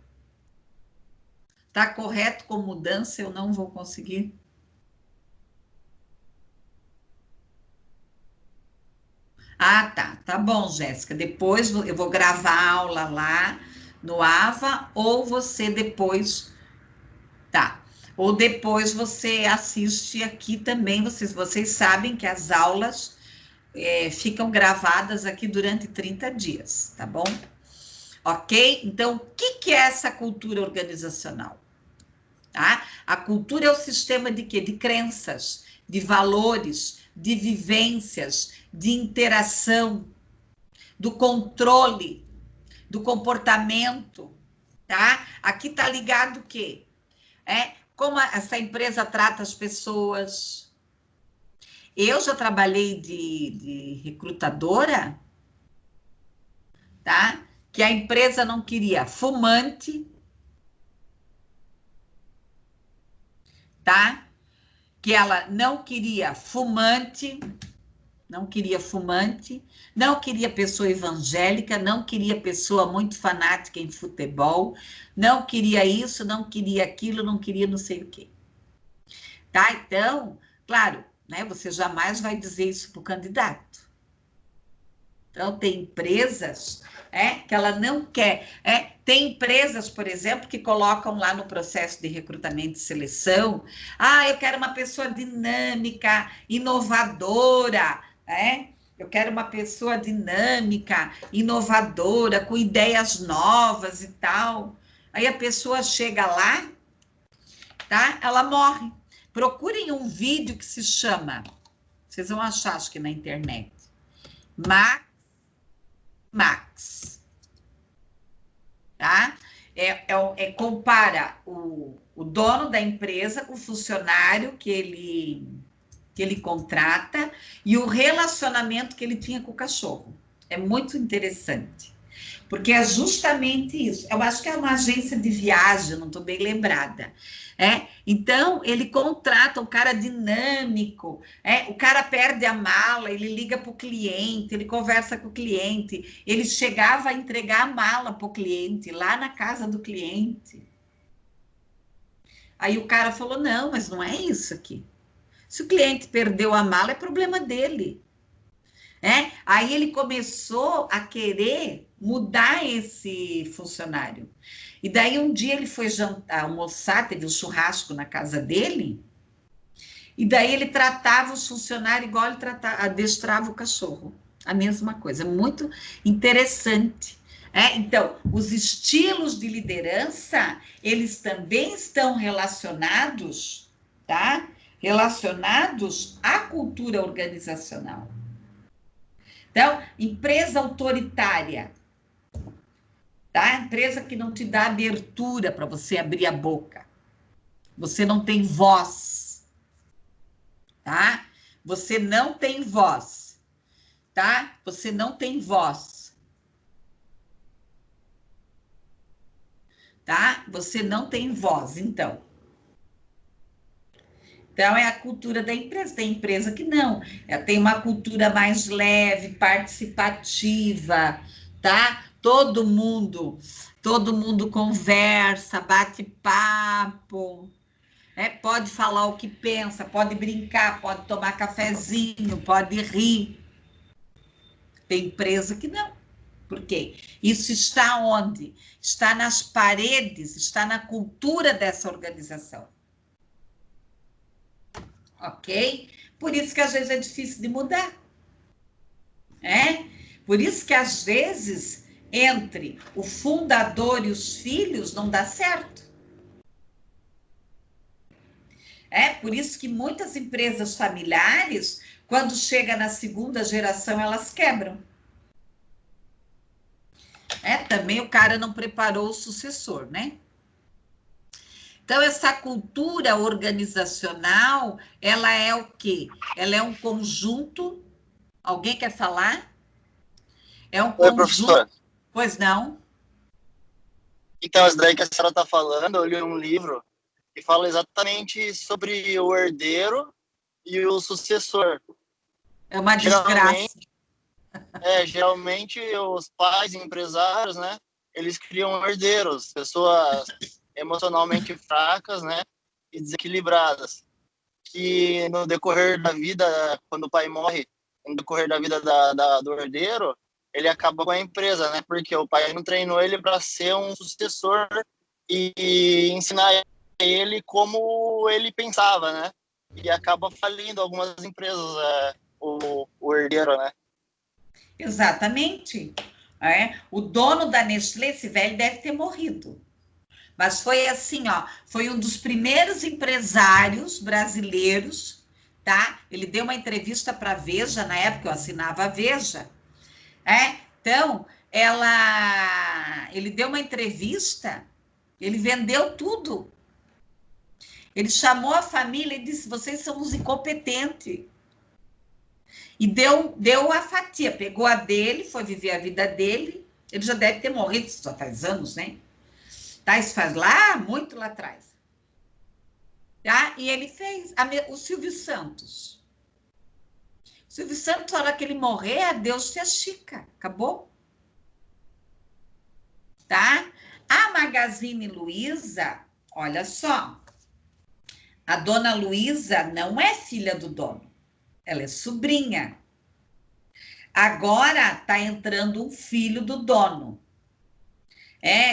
Tá correto com mudança? Eu não vou conseguir. Ah, tá. Tá bom, Jéssica. Depois eu vou gravar a aula lá no AVA, ou você depois. Tá. Ou depois você assiste aqui também. Vocês sabem que as aulas ficam gravadas aqui durante 30 dias, tá bom? Ok? Então, o que é essa cultura organizacional? Tá? A cultura é o sistema de quê? De crenças, de valores, de vivências, de interação, do controle, do comportamento, tá? Aqui tá ligado o quê? Como essa empresa trata as pessoas. Eu já trabalhei de recrutadora, tá? Que a empresa não queria fumante, tá? Que ela não queria fumante, não queria fumante, não queria pessoa evangélica, não queria pessoa muito fanática em futebol, não queria isso, não queria aquilo, não queria não sei o quê. Tá? Então, claro, né, você jamais vai dizer isso para o candidato. Então, tem empresas que ela não quer. Tem empresas, por exemplo, que colocam lá no processo de recrutamento e seleção, eu quero uma pessoa dinâmica, inovadora, eu quero uma pessoa dinâmica, inovadora, com ideias novas e tal. Aí a pessoa chega lá, tá? Ela morre. Procurem um vídeo que se chama, vocês vão achar, acho que na internet, Max, tá? Compara o dono da empresa com o funcionário que ele contrata e o relacionamento que ele tinha com o cachorro. É muito interessante, porque é justamente isso. Eu acho que é uma agência de viagem, não estou bem lembrada. Então, ele contrata um cara dinâmico, o cara perde a mala, ele liga para o cliente, ele conversa com o cliente, ele chegava a entregar a mala para o cliente, lá na casa do cliente. Aí o cara falou, não, mas não é isso aqui. Se o cliente perdeu a mala, é problema dele. Aí ele começou a querer mudar esse funcionário. E daí um dia ele foi almoçar, teve um churrasco na casa dele, e daí ele tratava os funcionários igual ele adestrava o cachorro. A mesma coisa, muito interessante. Então, os estilos de liderança, eles também estão relacionados, tá? Relacionados à cultura organizacional. Então, empresa autoritária, tá? Empresa que não te dá abertura para você abrir a boca. Você não tem voz, tá? Você não tem voz, tá? Você não tem voz, tá? Você não tem voz, então. Então, é a cultura da empresa. Tem empresa que não. Tem uma cultura mais leve, participativa, tá? Todo mundo conversa, bate papo, pode falar o que pensa, pode brincar, pode tomar cafezinho, pode rir. Tem empresa que não. Por quê? Isso está onde? Está nas paredes, está na cultura dessa organização. Ok? Por isso que às vezes é difícil de mudar. Por isso que às vezes entre o fundador e os filhos não dá certo. Por isso que muitas empresas familiares, quando chega na segunda geração, elas quebram. Também o cara não preparou o sucessor, né? Então, essa cultura organizacional, ela é o quê? Ela é um conjunto. Alguém quer falar? É um Oi, conjunto. professora. Pois não? Então, isso daí que a senhora está falando, eu li um livro que fala exatamente sobre o herdeiro e o sucessor. É uma desgraça. Geralmente os pais empresários, né, eles criam herdeiros, pessoas emocionalmente fracas, né, e desequilibradas, que no decorrer da vida, quando o pai morre, no decorrer da vida do herdeiro, ele acaba com a empresa, né? Porque o pai não treinou ele para ser um sucessor e ensinar ele como ele pensava, né? E acaba falindo algumas empresas, o herdeiro, né? Exatamente. O dono da Nestlé, esse velho, deve ter morrido. Mas foi assim, ó, foi um dos primeiros empresários brasileiros, tá? Ele deu uma entrevista para a Veja, na época eu assinava a Veja, Então, ele deu uma entrevista, ele vendeu tudo. Ele chamou a família e disse: vocês são uns incompetentes. E deu a fatia, pegou a dele, foi viver a vida dele. Ele já deve ter morrido, só faz anos, né? Tá, isso faz lá, muito lá atrás. Tá? E ele fez o Silvio Santos. O Silvio Santos, na hora que ele morrer, adeus se Chica. Acabou. Tá? A Magazine Luiza, olha só. A dona Luiza não é filha do dono. Ela é sobrinha. Agora está entrando um filho do dono.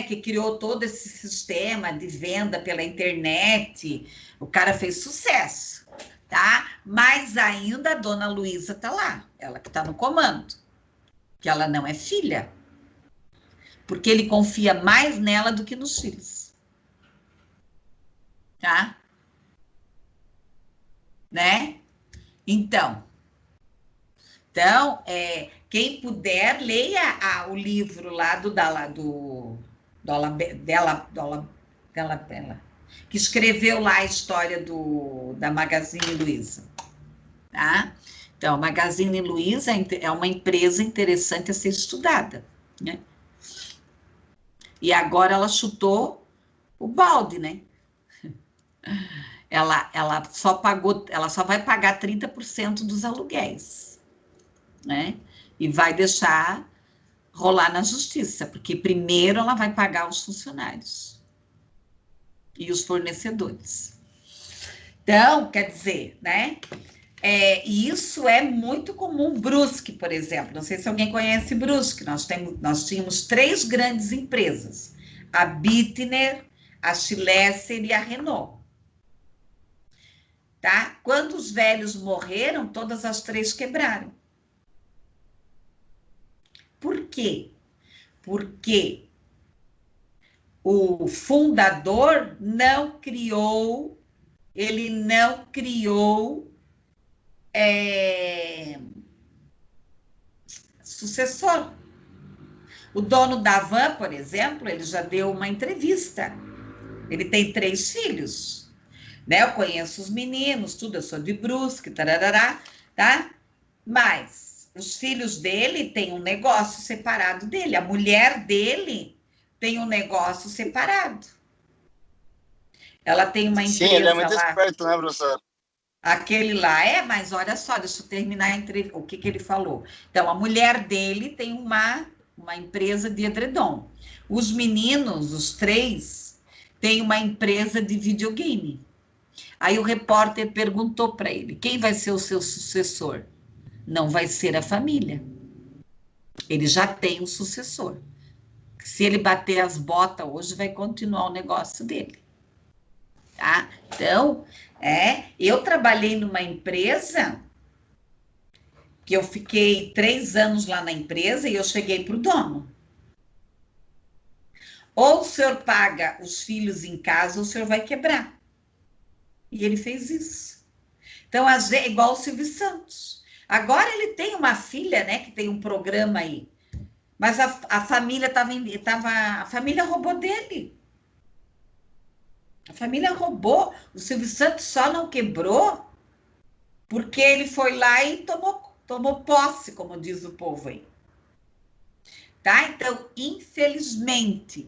Que criou todo esse sistema de venda pela internet. O cara fez sucesso, tá? Mas ainda a dona Luiza tá lá, ela que tá no comando, que ela não é filha, porque ele confia mais nela do que nos filhos, tá? Né? Então, quem puder, leia o livro lá dela, que escreveu lá a história da Magazine Luiza, tá? Então, a Magazine Luiza é uma empresa interessante a ser estudada, né? E agora ela chutou o balde, né? Ela só vai pagar 30% dos aluguéis, né? E vai deixar rolar na justiça, porque primeiro ela vai pagar os funcionários e os fornecedores. Então, quer dizer, né? E isso é muito comum. Brusque, por exemplo, não sei se alguém conhece Brusque, nós tínhamos 3 grandes empresas, a Bittner, a Schlesser e a Renault. Tá? Quando os velhos morreram, todas as 3 quebraram. Por quê? Porque o fundador não criou sucessor. O dono da Van, por exemplo, ele já deu uma entrevista. Ele tem 3 filhos, né? Eu conheço os meninos, tudo, eu sou de Brusque, tarará, tá? Mas os filhos dele têm um negócio separado dele, a mulher dele tem um negócio separado. Ela tem uma empresa. Sim, ele é muito esperto, né, professor? Aquele lá mas olha só, deixa eu terminar o que ele falou. Então, a mulher dele tem uma empresa de edredom. Os meninos, os 3, têm uma empresa de videogame. Aí o repórter perguntou para ele: quem vai ser o seu sucessor? Não vai ser a família. Ele já tem um sucessor. Se ele bater as botas hoje, vai continuar o negócio dele. Tá? Então, eu trabalhei numa empresa que eu fiquei 3 anos lá na empresa e eu cheguei para o dono. Ou o senhor paga os filhos em casa, ou o senhor vai quebrar. E ele fez isso. Então, igual o Silvio Santos. Agora ele tem uma filha, né, que tem um programa aí. Mas a família a família roubou dele. A família roubou. O Silvio Santos só não quebrou porque ele foi lá e tomou posse, como diz o povo aí. Tá? Então, infelizmente,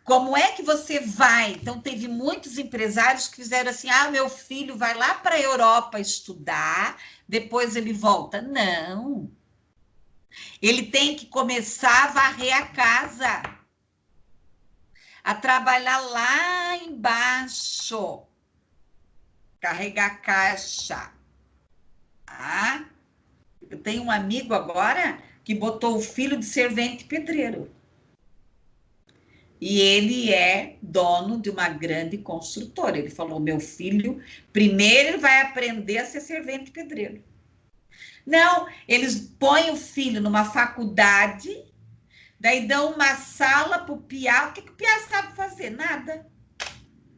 como é que você vai? Então, teve muitos empresários que fizeram assim: meu filho vai lá para a Europa estudar, depois ele volta. Não. Ele tem que começar a varrer a casa, a trabalhar lá embaixo, carregar caixa, tá? tem um amigo agora que botou o filho de servente pedreiro. E ele é dono de uma grande construtora. Ele falou, meu filho, primeiro ele vai aprender a ser servente pedreiro. Não, eles põem o filho numa faculdade, daí dão uma sala para o piá. O que o piá sabe fazer? Nada.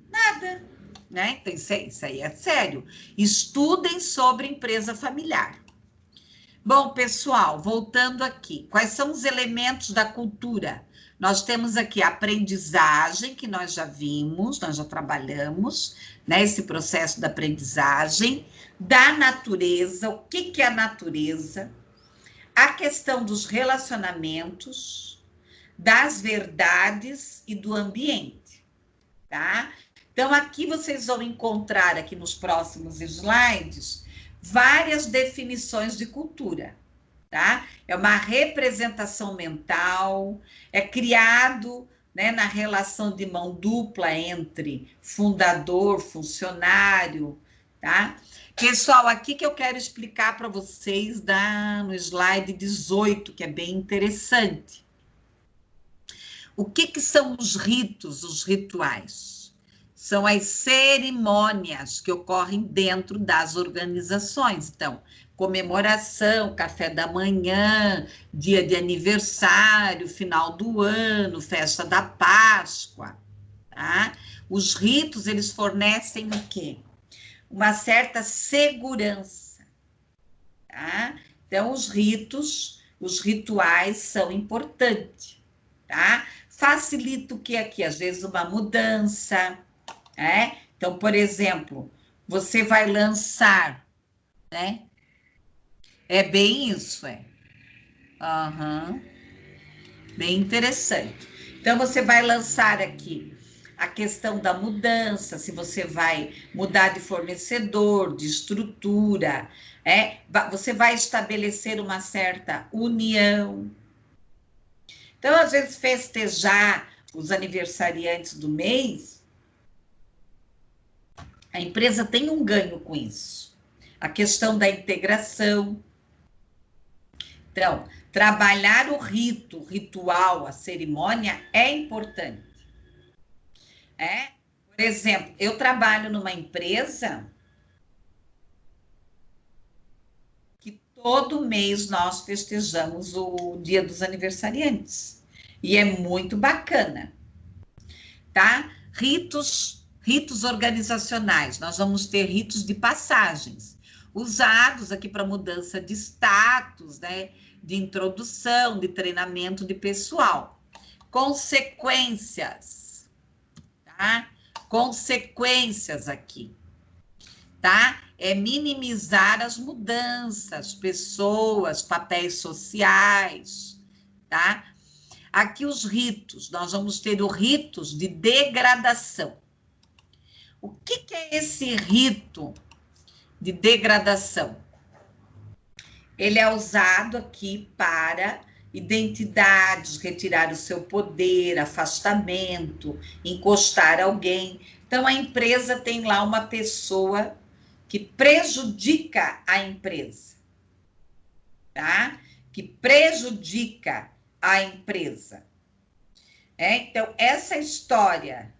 Nada. Né? Então, isso aí é sério. Estudem sobre empresa familiar. Bom, pessoal, voltando aqui. Quais são os elementos da cultura? Nós temos aqui a aprendizagem, que nós já vimos, nós já trabalhamos, né, esse processo da aprendizagem, da natureza, o que é a natureza, a questão dos relacionamentos, das verdades e do ambiente, tá? Então, aqui vocês vão encontrar, aqui nos próximos slides, várias definições de cultura. Tá? É uma representação mental, é criado, né, na relação de mão dupla entre fundador, funcionário, tá? Pessoal, aqui que eu quero explicar para vocês no slide 18, que é bem interessante. O que são os ritos, os rituais? São as cerimônias que ocorrem dentro das organizações. Então, comemoração, café da manhã, dia de aniversário, final do ano, festa da Páscoa, tá? Os ritos, eles fornecem o quê? Uma certa segurança, tá? Então, os rituais são importantes, tá? Facilita o que aqui? Às vezes uma mudança, né? Então, por exemplo, você vai lançar, né? É bem isso, é. Uhum. Bem interessante. Então, você vai lançar aqui a questão da mudança, se você vai mudar de fornecedor, de estrutura, você vai estabelecer uma certa união. Então, às vezes, festejar os aniversariantes do mês, a empresa tem um ganho com isso. A questão da integração. Então, trabalhar o ritual, a cerimônia é importante. Por exemplo, eu trabalho numa empresa que todo mês nós festejamos o Dia dos Aniversariantes. E é muito bacana, tá? Ritos organizacionais. Nós vamos ter ritos de passagens, usados aqui para mudança de status, né? De introdução, de treinamento de pessoal. Consequências, tá? Consequências aqui, tá? É minimizar as mudanças, pessoas, papéis sociais, tá? Aqui os ritos, nós vamos ter os ritos de degradação. O que é esse rito de degradação? Ele é usado aqui para identidades, retirar o seu poder, afastamento, encostar alguém. Então, a empresa tem lá uma pessoa que prejudica a empresa, tá? Que prejudica a empresa. Então, essa história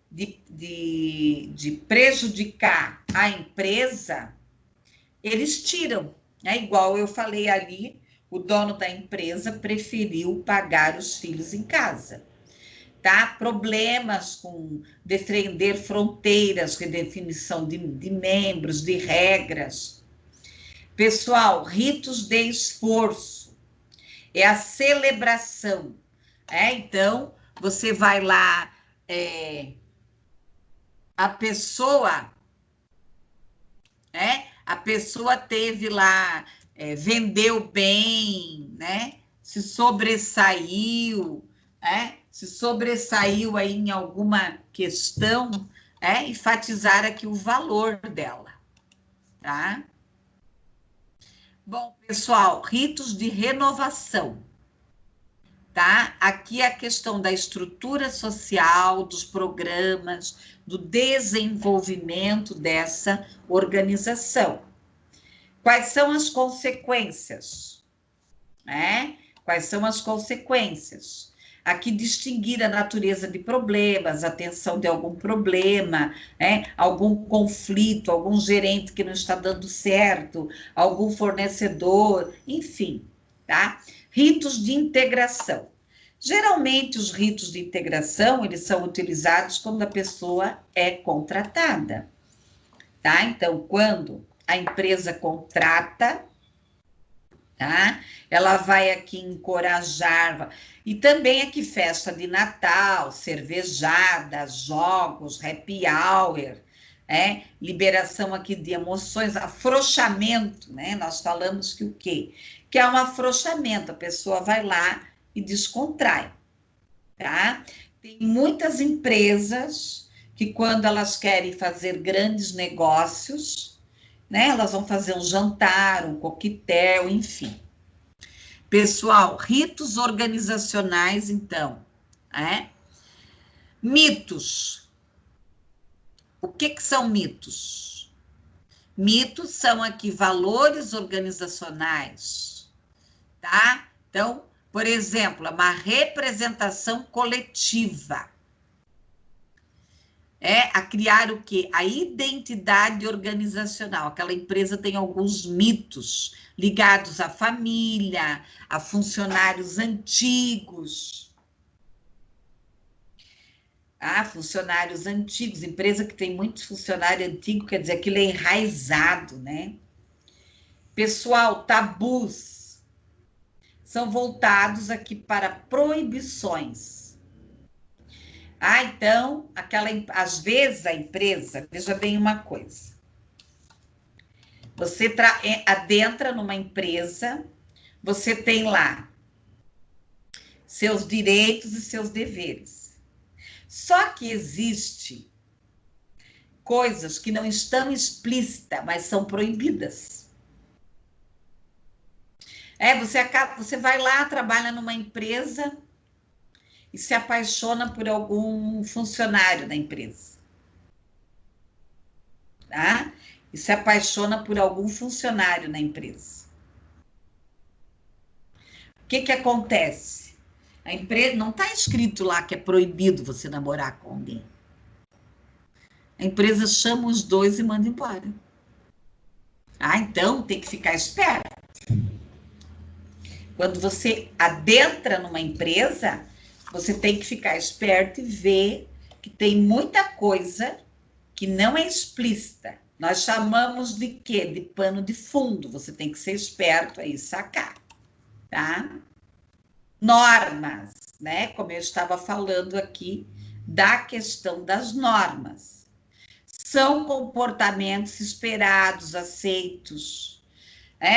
de prejudicar a empresa, eles tiram, né? Igual eu falei ali, o dono da empresa preferiu pagar os filhos em casa, tá? Problemas com defender fronteiras, redefinição de membros, de regras. Pessoal, ritos de esforço, é a celebração, Então, você vai lá, a pessoa teve lá, vendeu bem, né? Se sobressaiu, se sobressaiu aí em alguma questão, enfatizar aqui o valor dela, tá? Bom, pessoal, ritos de renovação, tá? Aqui é a questão da estrutura social, dos programas, do desenvolvimento dessa organização. Quais são as consequências? Né? Quais são as consequências? Aqui distinguir a natureza de problemas, a atenção de algum problema, algum conflito, algum gerente que não está dando certo, algum fornecedor, enfim, tá? Ritos de integração. Geralmente, os ritos de integração, eles são utilizados quando a pessoa é contratada, tá? Então, quando a empresa contrata, tá? Ela vai aqui encorajar, e também aqui festa de Natal, cervejada, jogos, happy hour, liberação aqui de emoções, afrouxamento, né? Nós falamos que o quê? Que é um afrouxamento, a pessoa vai lá e descontrai, tá? Tem muitas empresas que quando elas querem fazer grandes negócios, né, elas vão fazer um jantar, um coquetel, enfim. Pessoal, ritos organizacionais, então, mitos. O que são mitos? Mitos são aqui valores organizacionais, tá? Então, por exemplo, uma representação coletiva. A criar o quê? A identidade organizacional. Aquela empresa tem alguns mitos ligados à família, a funcionários antigos. Funcionários antigos. Empresa que tem muitos funcionários antigos, quer dizer, aquilo é enraizado, né? Pessoal, tabus são voltados aqui para proibições. Então, às vezes a empresa, veja bem uma coisa, você adentra numa empresa, você tem lá seus direitos e seus deveres. Só que existe coisas que não estão explícitas, mas são proibidas. Você vai lá, trabalha numa empresa e se apaixona por algum funcionário da empresa. Tá? E se apaixona por algum funcionário na empresa. O que acontece? A empresa não está escrito lá que é proibido você namorar com alguém. A empresa chama os dois e manda embora. Então tem que ficar esperto. Quando você adentra numa empresa, você tem que ficar esperto e ver que tem muita coisa que não é explícita. Nós chamamos de quê? De pano de fundo. Você tem que ser esperto aí, sacar, tá? Normas, né? Como eu estava falando aqui, da questão das normas. São comportamentos esperados, aceitos.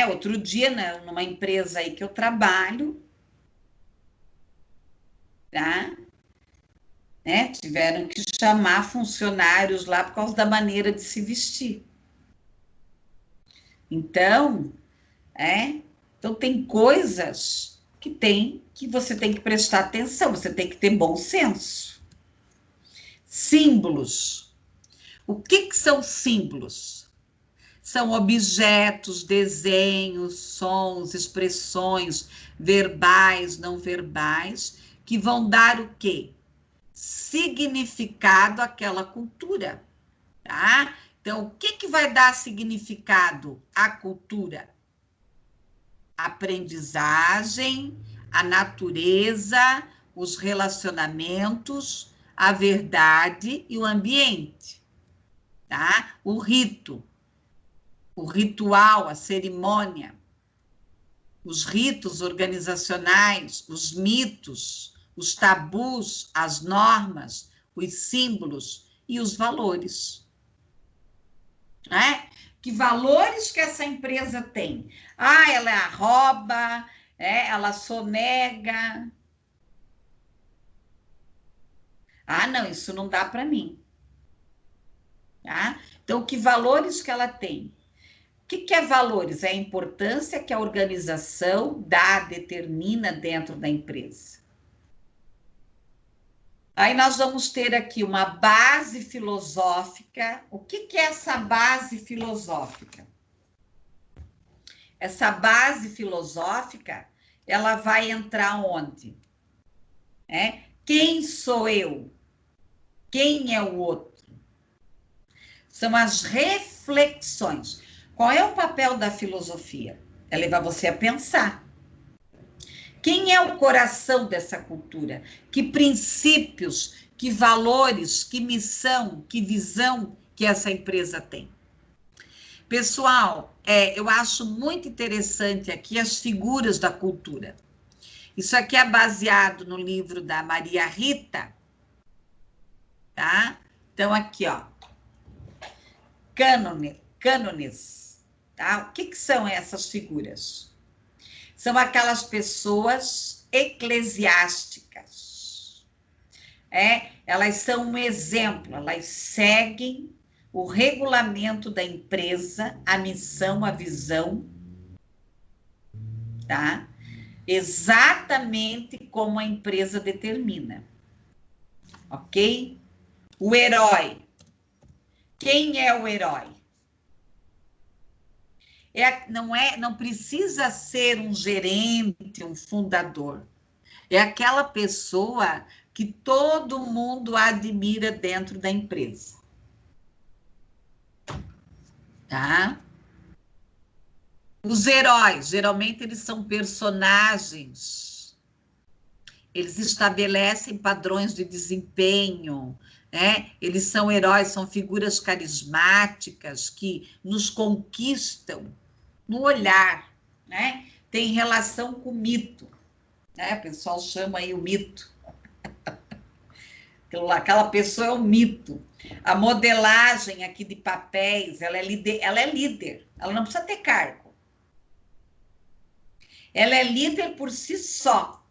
Outro dia, né, numa empresa aí que eu trabalho, tá? Tiveram que chamar funcionários lá por causa da maneira de se vestir. Então, então tem coisas que você tem que prestar atenção, você tem que ter bom senso. Símbolos. O que são símbolos? São objetos, desenhos, sons, expressões verbais, não verbais, que vão dar o quê? Significado àquela cultura, tá? Então, o que vai dar significado à cultura? Aprendizagem, a natureza, os relacionamentos, a verdade e o ambiente, tá? O rito, o ritual, a cerimônia, os ritos organizacionais, os mitos, os tabus, as normas, os símbolos e os valores. Que valores que essa empresa tem? Ela rouba, ela sonega. Não, isso não dá para mim. Tá? Então, que valores que ela tem? O que é valores? É a importância que a organização determina dentro da empresa. Aí nós vamos ter aqui uma base filosófica. O que é essa base filosófica? essa base filosófica, ela vai entrar onde? Quem sou eu? Quem é o outro? São as reflexões. Qual é o papel da filosofia? É levar você a pensar. Quem é o coração dessa cultura? Que princípios, que valores, que missão, que visão que essa empresa tem? Pessoal, eu acho muito interessante aqui as figuras da cultura. Isso aqui é baseado no livro da Maria Rita, tá? Então, aqui, ó. Cânones, tá? O que são essas figuras? São aquelas pessoas eclesiásticas. Elas são um exemplo, elas seguem o regulamento da empresa, a missão, a visão, tá? Exatamente como a empresa determina. Ok? O herói. Quem é o herói? Não precisa ser um gerente, um fundador. É aquela pessoa que todo mundo admira dentro da empresa. Tá? Os heróis, geralmente eles são personagens. Eles estabelecem padrões de desempenho, eles são heróis, são figuras carismáticas que nos conquistam no olhar, Tem relação com o mito, O pessoal chama aí o mito. Aquela pessoa é o mito. A modelagem aqui de papéis, ela é líder, ela não precisa ter cargo. Ela é líder por si só.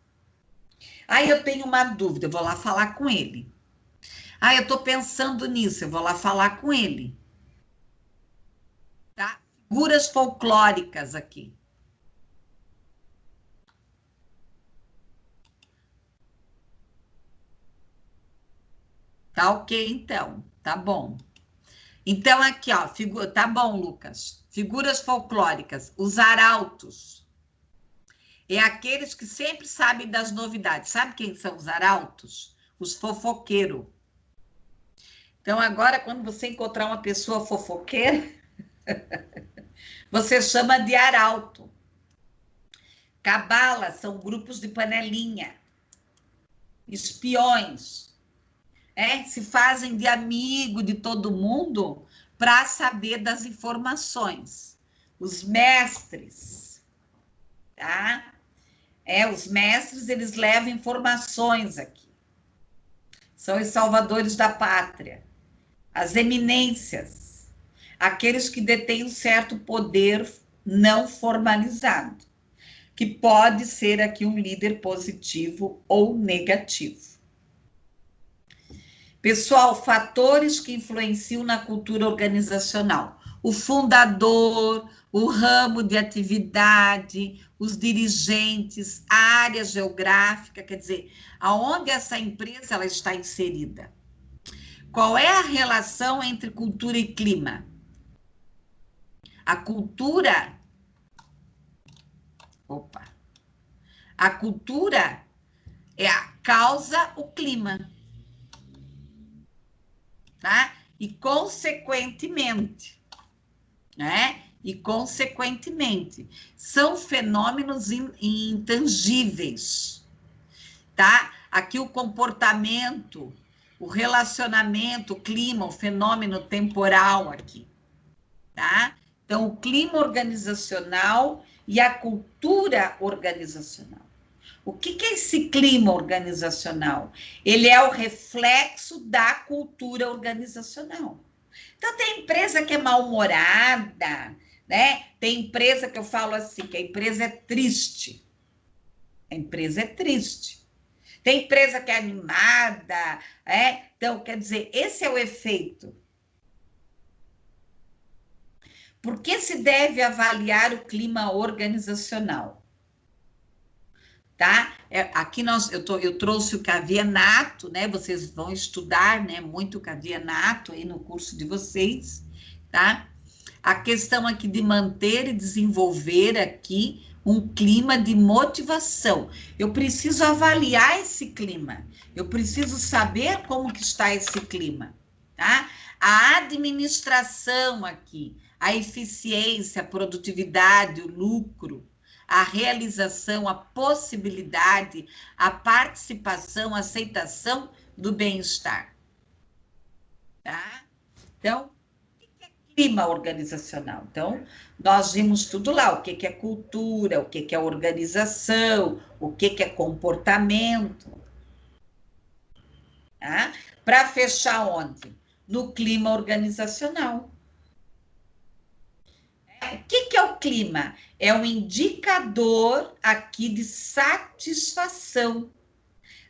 Aí eu tenho uma dúvida, eu vou lá falar com ele. Eu estou pensando nisso, eu vou lá falar com ele. Tá? Figuras folclóricas aqui. Tá ok, então. Tá bom. Então, aqui, ó. Tá bom, Lucas. Figuras folclóricas. Os arautos. É aqueles que sempre sabem das novidades. Sabe quem são os arautos? Os fofoqueiros. Então, agora, quando você encontrar uma pessoa fofoqueira, você chama de arauto. Cabala são grupos de panelinha. Espiões. Se fazem de amigo de todo mundo para saber das informações. Os mestres, tá? Os mestres, eles levam informações aqui. São os salvadores da pátria. As eminências, aqueles que detêm um certo poder não formalizado, que pode ser aqui um líder positivo ou negativo. Pessoal, fatores que influenciam na cultura organizacional. O fundador, o ramo de atividade, os dirigentes, a área geográfica, quer dizer, aonde essa empresa ela está inserida. Qual é a relação entre cultura e clima? A cultura... A cultura causa o clima. Tá? E, consequentemente, são fenômenos intangíveis, tá? Aqui o comportamento, o relacionamento, o clima, o fenômeno temporal aqui, tá? Então, o clima organizacional e a cultura organizacional. O que é esse clima organizacional? Ele é o reflexo da cultura organizacional. Então, tem empresa que é mal-humorada, Tem empresa que eu falo assim, que a empresa é triste. A empresa é triste. Tem empresa que é animada, Então, quer dizer, esse é o efeito. Por que se deve avaliar o clima organizacional? Tá? Aqui eu trouxe o Cavienato, Vocês vão estudar, muito Cavienato aí no curso de vocês, tá? a questão aqui de manter e desenvolver aqui um clima de motivação. Eu preciso avaliar esse clima. Eu preciso saber como que está esse clima, tá? A administração aqui, a eficiência, a produtividade, o lucro, a realização, a possibilidade, a participação, a aceitação do bem-estar, tá? Então, o que é clima organizacional? Então, nós vimos tudo lá, o que é cultura, o que é organização, o que é comportamento, tá? Para fechar onde? No clima organizacional. O que é o clima? É um indicador aqui de satisfação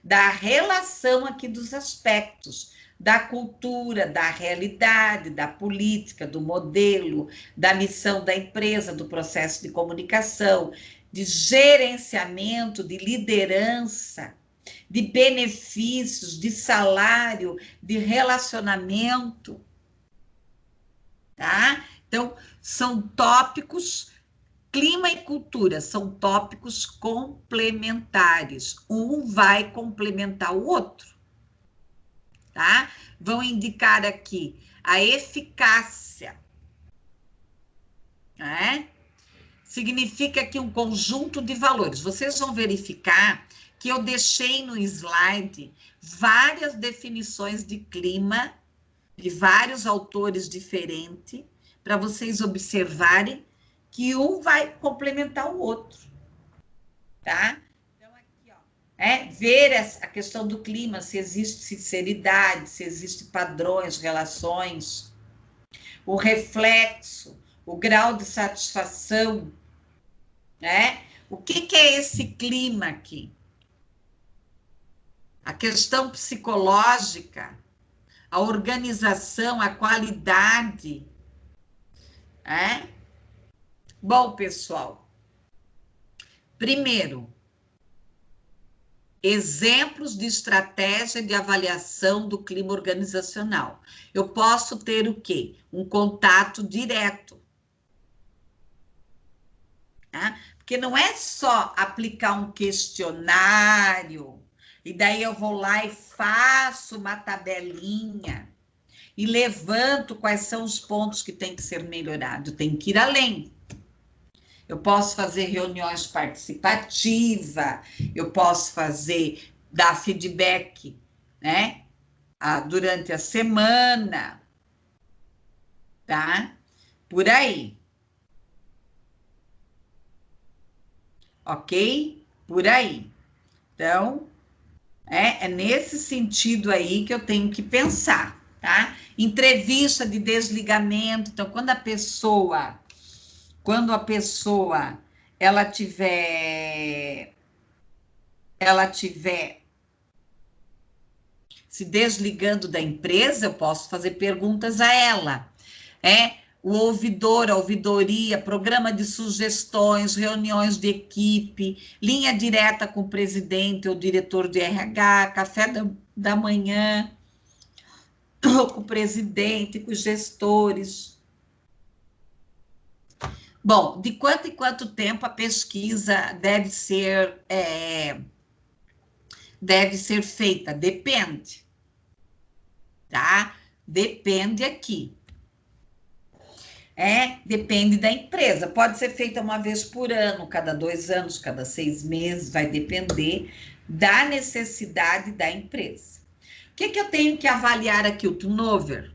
da relação aqui dos aspectos, da cultura, da realidade, da política, do modelo, da missão da empresa, do processo de comunicação, de gerenciamento, de liderança, de benefícios, de salário, de relacionamento, tá? Então, são tópicos, clima e cultura são tópicos complementares. Um vai complementar o outro, tá? Vão indicar aqui a eficácia, né? Significa aqui um conjunto de valores. Vocês vão verificar que eu deixei no slide várias definições de clima, de vários autores diferentes, para vocês observarem que um vai complementar o outro, tá? Então, aqui, ó, ver a questão do clima, se existe sinceridade, se existe padrões, relações, o reflexo, o grau de satisfação, né? O que é esse clima aqui? A questão psicológica, a organização, a qualidade, Bom, pessoal, primeiro, exemplos de estratégia de avaliação do clima organizacional. Eu posso ter o quê? Um contato direto. Tá? Porque não é só aplicar um questionário, e daí eu vou lá e faço uma tabelinha, e levanto quais são os pontos que tem que ser melhorado. Tem que ir além. Eu posso fazer reuniões participativas, eu posso dar feedback, né? Durante a semana, tá? Por aí. Ok? Por aí. Então, é nesse sentido aí que eu tenho que pensar, tá? Entrevista de desligamento. Então, quando a pessoa ela tiver se desligando da empresa, eu posso fazer perguntas a ela. O ouvidor, a ouvidoria, programa de sugestões, reuniões de equipe, linha direta com o presidente ou diretor de RH, café da manhã, com o presidente, com os gestores. Bom, de quanto em quanto tempo a pesquisa deve ser feita? Depende, tá? Depende aqui. Depende da empresa. Pode ser feita uma vez por ano, cada 2 anos, cada 6 meses, vai depender da necessidade da empresa. O que eu tenho que avaliar aqui? O turnover,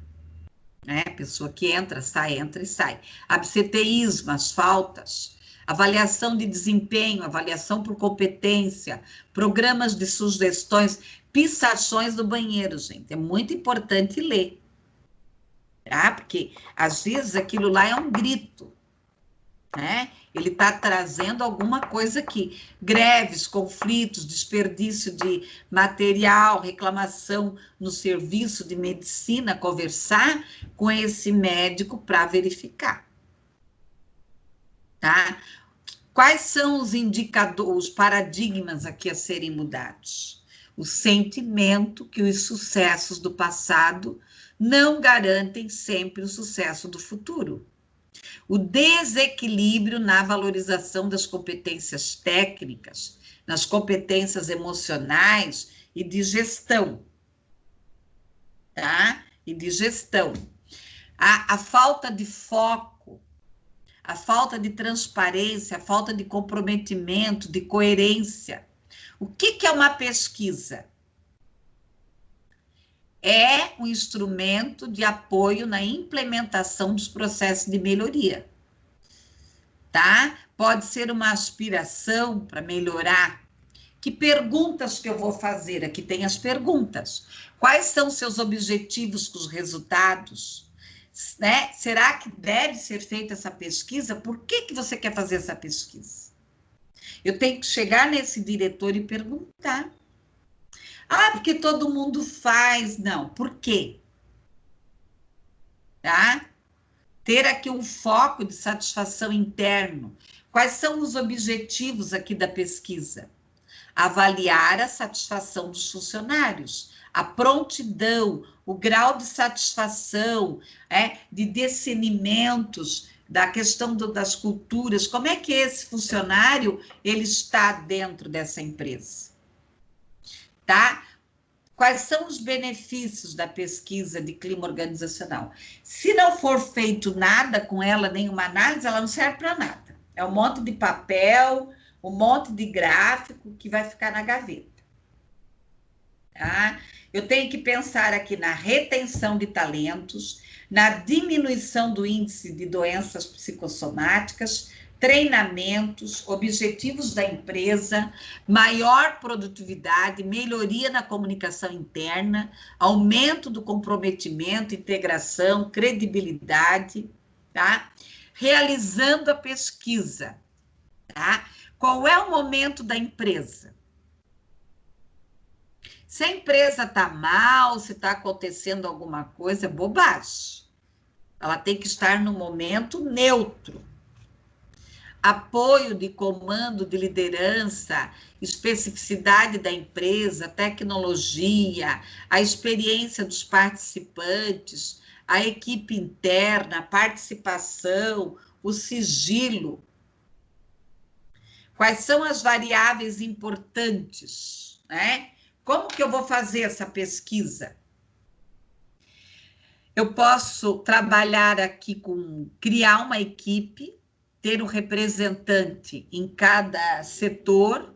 a pessoa que entra e sai. Absenteísmo, as faltas, avaliação de desempenho, avaliação por competência, programas de sugestões, pichações do banheiro, gente. É muito importante ler. Tá? Porque, às vezes, aquilo lá é um grito, né? Ele está trazendo alguma coisa aqui. Greves, conflitos, desperdício de material, reclamação no serviço de medicina, conversar com esse médico para verificar. Tá? Quais são os indicadores, os paradigmas aqui a serem mudados? O sentimento que os sucessos do passado não garantem sempre o sucesso do futuro. O desequilíbrio na valorização das competências técnicas, nas competências emocionais e de gestão, tá? E de gestão. A falta de foco, a falta de transparência, a falta de comprometimento, de coerência. O que é uma pesquisa? É um instrumento de apoio na implementação dos processos de melhoria, tá? Pode ser uma aspiração para melhorar. Que perguntas que eu vou fazer? Aqui tem as perguntas. Quais são seus objetivos com os resultados? Né? Será que deve ser feita essa pesquisa? Por que você quer fazer essa pesquisa? Eu tenho que chegar nesse diretor e perguntar. Ah, porque todo mundo faz. Não, por quê? Tá? Ter aqui um foco de satisfação interno. Quais são os objetivos aqui da pesquisa? Avaliar a satisfação dos funcionários, a prontidão, o grau de satisfação, de discernimentos da questão das culturas, como é que esse funcionário ele está dentro dessa empresa, tá? Quais são os benefícios da pesquisa de clima organizacional? Se não for feito nada com ela, nenhuma análise, ela não serve para nada. É um monte de papel, um monte de gráfico que vai ficar na gaveta. Tá? Eu tenho que pensar aqui na retenção de talentos, na diminuição do índice de doenças psicossomáticas, treinamentos, objetivos da empresa, maior produtividade, melhoria na comunicação interna, aumento do comprometimento, integração, credibilidade, tá? Realizando a pesquisa, tá? Qual é o momento da empresa? Se a empresa está mal, se está acontecendo alguma coisa, é bobagem. Ela tem que estar no momento neutro. Apoio de comando, de liderança, especificidade da empresa, tecnologia, a experiência dos participantes, a equipe interna, a participação, o sigilo. Quais são as variáveis importantes, né? Como que eu vou fazer essa pesquisa? Eu posso trabalhar aqui criar uma equipe, ter um representante em cada setor,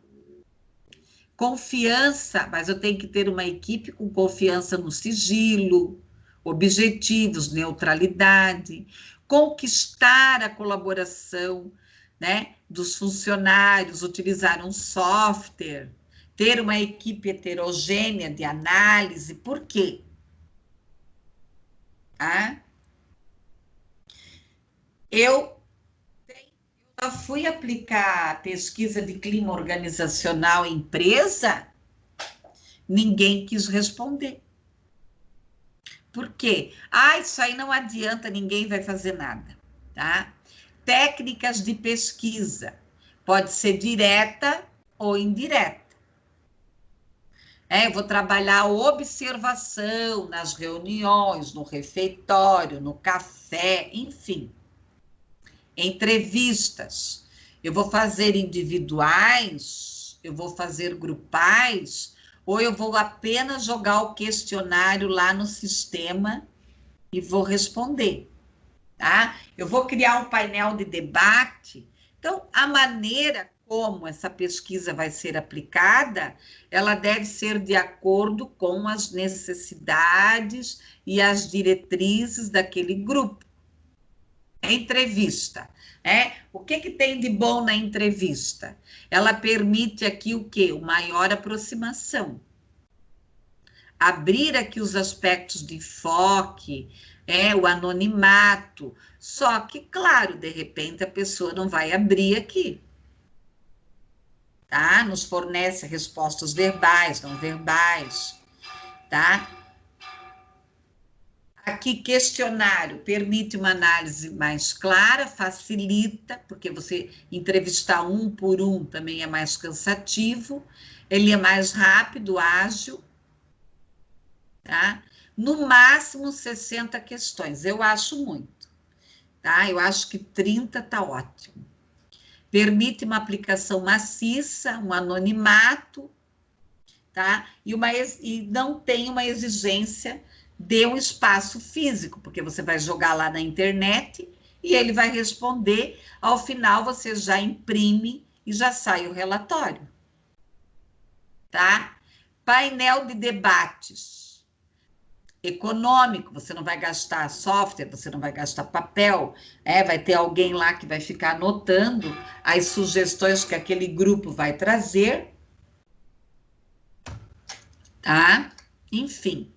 confiança, mas eu tenho que ter uma equipe com confiança no sigilo, objetivos, neutralidade, conquistar a colaboração, né, dos funcionários, utilizar um software, ter uma equipe heterogênea de análise. Por quê? Eu fui aplicar a pesquisa de clima organizacional em empresa, ninguém quis responder. Por quê? Isso aí não adianta, ninguém vai fazer nada, tá? Técnicas de pesquisa, pode ser direta ou indireta. Eu vou trabalhar a observação nas reuniões, no refeitório, no café, enfim. Entrevistas. Eu vou fazer individuais, eu vou fazer grupais, ou eu vou apenas jogar o questionário lá no sistema e vou responder, tá? Eu vou criar um painel de debate. Então, a maneira como essa pesquisa vai ser aplicada, ela deve ser de acordo com as necessidades e as diretrizes daquele grupo. Entrevista, o que tem de bom na entrevista? Ela permite aqui o quê? Uma maior aproximação. Abrir aqui os aspectos de enfoque, o anonimato, só que, claro, de repente a pessoa não vai abrir aqui. Tá? Nos fornece respostas verbais, não verbais, tá? Aqui, questionário, permite uma análise mais clara, facilita, porque você entrevistar um por um também é mais cansativo, ele é mais rápido, ágil, tá? No máximo 60 questões, eu acho muito, tá? Eu acho que 30 tá ótimo. Permite uma aplicação maciça, um anonimato, tá? E não tem uma exigência de um espaço físico, porque você vai jogar lá na internet e ele vai responder. Ao final, você já imprime e já sai o relatório, tá? Painel de debates econômico, você não vai gastar software, você não vai gastar papel, vai ter alguém lá que vai ficar anotando as sugestões que aquele grupo vai trazer, tá? Enfim.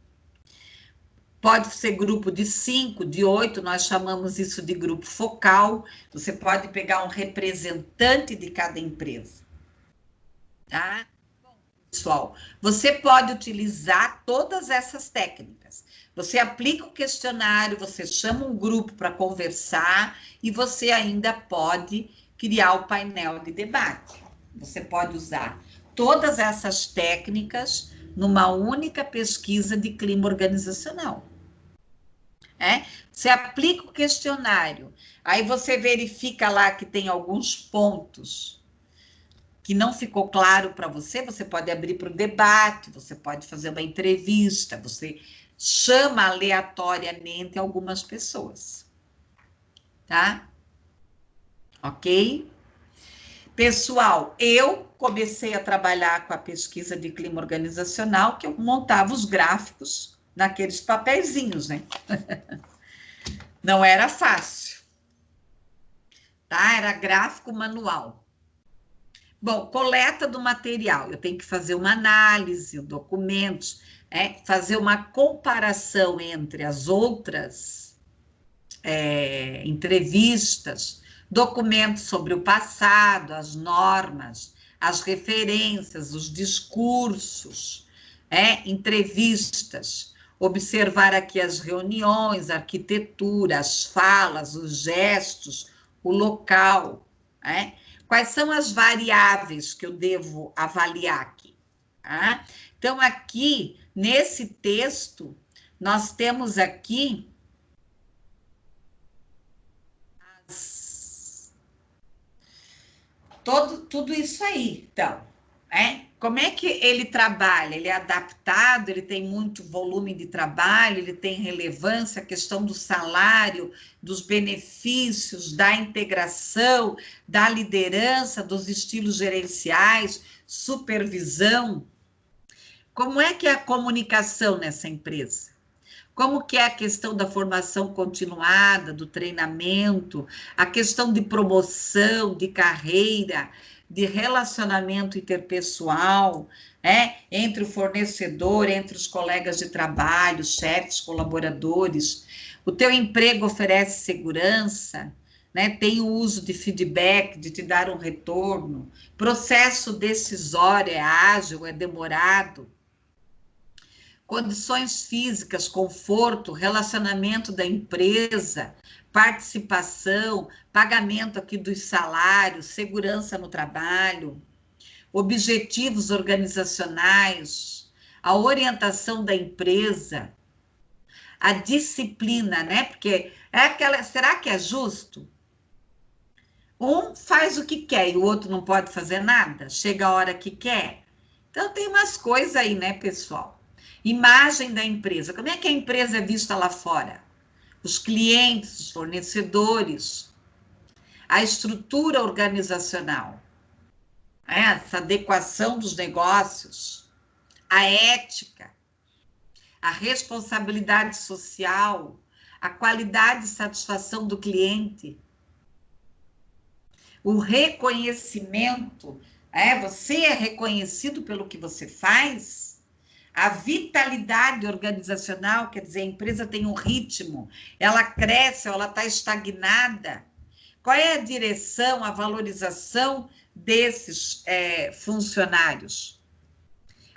Pode ser grupo de 5, de 8, nós chamamos isso de grupo focal. Você pode pegar um representante de cada empresa, tá? Bom, pessoal, você pode utilizar todas essas técnicas. Você aplica o questionário, você chama um grupo para conversar e você ainda pode criar o painel de debate. Você pode usar todas essas técnicas numa única pesquisa de clima organizacional. Você aplica o questionário, aí você verifica lá que tem alguns pontos que não ficou claro para você, você pode abrir para o debate, você pode fazer uma entrevista, você chama aleatoriamente algumas pessoas, tá? Ok? Pessoal, eu comecei a trabalhar com a pesquisa de clima organizacional, que eu montava os gráficos naqueles papeizinhos, né? Não era fácil, tá? Era gráfico manual. Bom, coleta do material. Eu tenho que fazer uma análise, documentos, fazer uma comparação entre as outras entrevistas, documentos sobre o passado, as normas, as referências, os discursos, entrevistas, observar aqui as reuniões, a arquitetura, as falas, os gestos, o local, Quais são as variáveis que eu devo avaliar aqui? Tá? Então, aqui, nesse texto, nós temos aqui tudo isso aí, então, Como é que ele trabalha? Ele é adaptado, ele tem muito volume de trabalho, ele tem relevância, a questão do salário, dos benefícios, da integração, da liderança, dos estilos gerenciais, supervisão. Como é que é a comunicação nessa empresa? Como que é a questão da formação continuada, do treinamento, a questão de promoção, de carreira, de relacionamento interpessoal, entre o fornecedor, entre os colegas de trabalho, chefes, colaboradores. O teu emprego oferece segurança, tem o uso de feedback, de te dar um retorno. Processo decisório é ágil, é demorado. Condições físicas, conforto, relacionamento da empresa, participação, pagamento aqui dos salários, segurança no trabalho, objetivos organizacionais, a orientação da empresa, a disciplina, Porque será que é justo? Um faz o que quer e o outro não pode fazer nada? Chega a hora que quer? Então, tem umas coisas aí, pessoal? Imagem da empresa. Como é que a empresa é vista lá fora? Os clientes, os fornecedores, a estrutura organizacional, essa adequação dos negócios, a ética, a responsabilidade social, a qualidade e satisfação do cliente, o reconhecimento, você é reconhecido pelo que você faz. A vitalidade organizacional, quer dizer, a empresa tem um ritmo, ela cresce ou ela está estagnada. Qual é a direção, a valorização desses funcionários?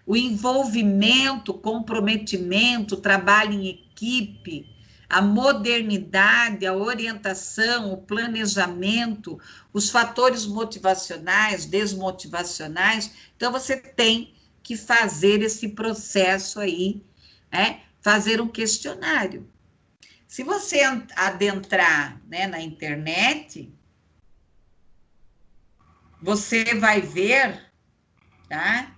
O envolvimento, comprometimento, trabalho em equipe, a modernidade, a orientação, o planejamento, os fatores motivacionais, desmotivacionais. Então, você tem que fazer esse processo aí, fazer um questionário. Se você adentrar, né, na internet, você vai ver, tá?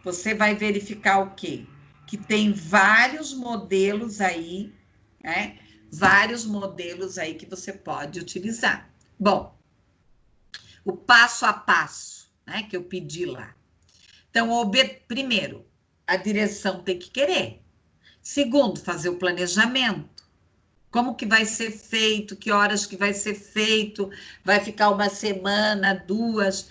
Você vai verificar o quê? Que tem vários modelos aí, né? Vários modelos aí que você pode utilizar. Bom, o passo a passo, né, que eu pedi lá. Então, primeiro, a direção tem que querer. Segundo, fazer o planejamento. Como que vai ser feito, que horas que vai ser feito, vai ficar uma semana, 2,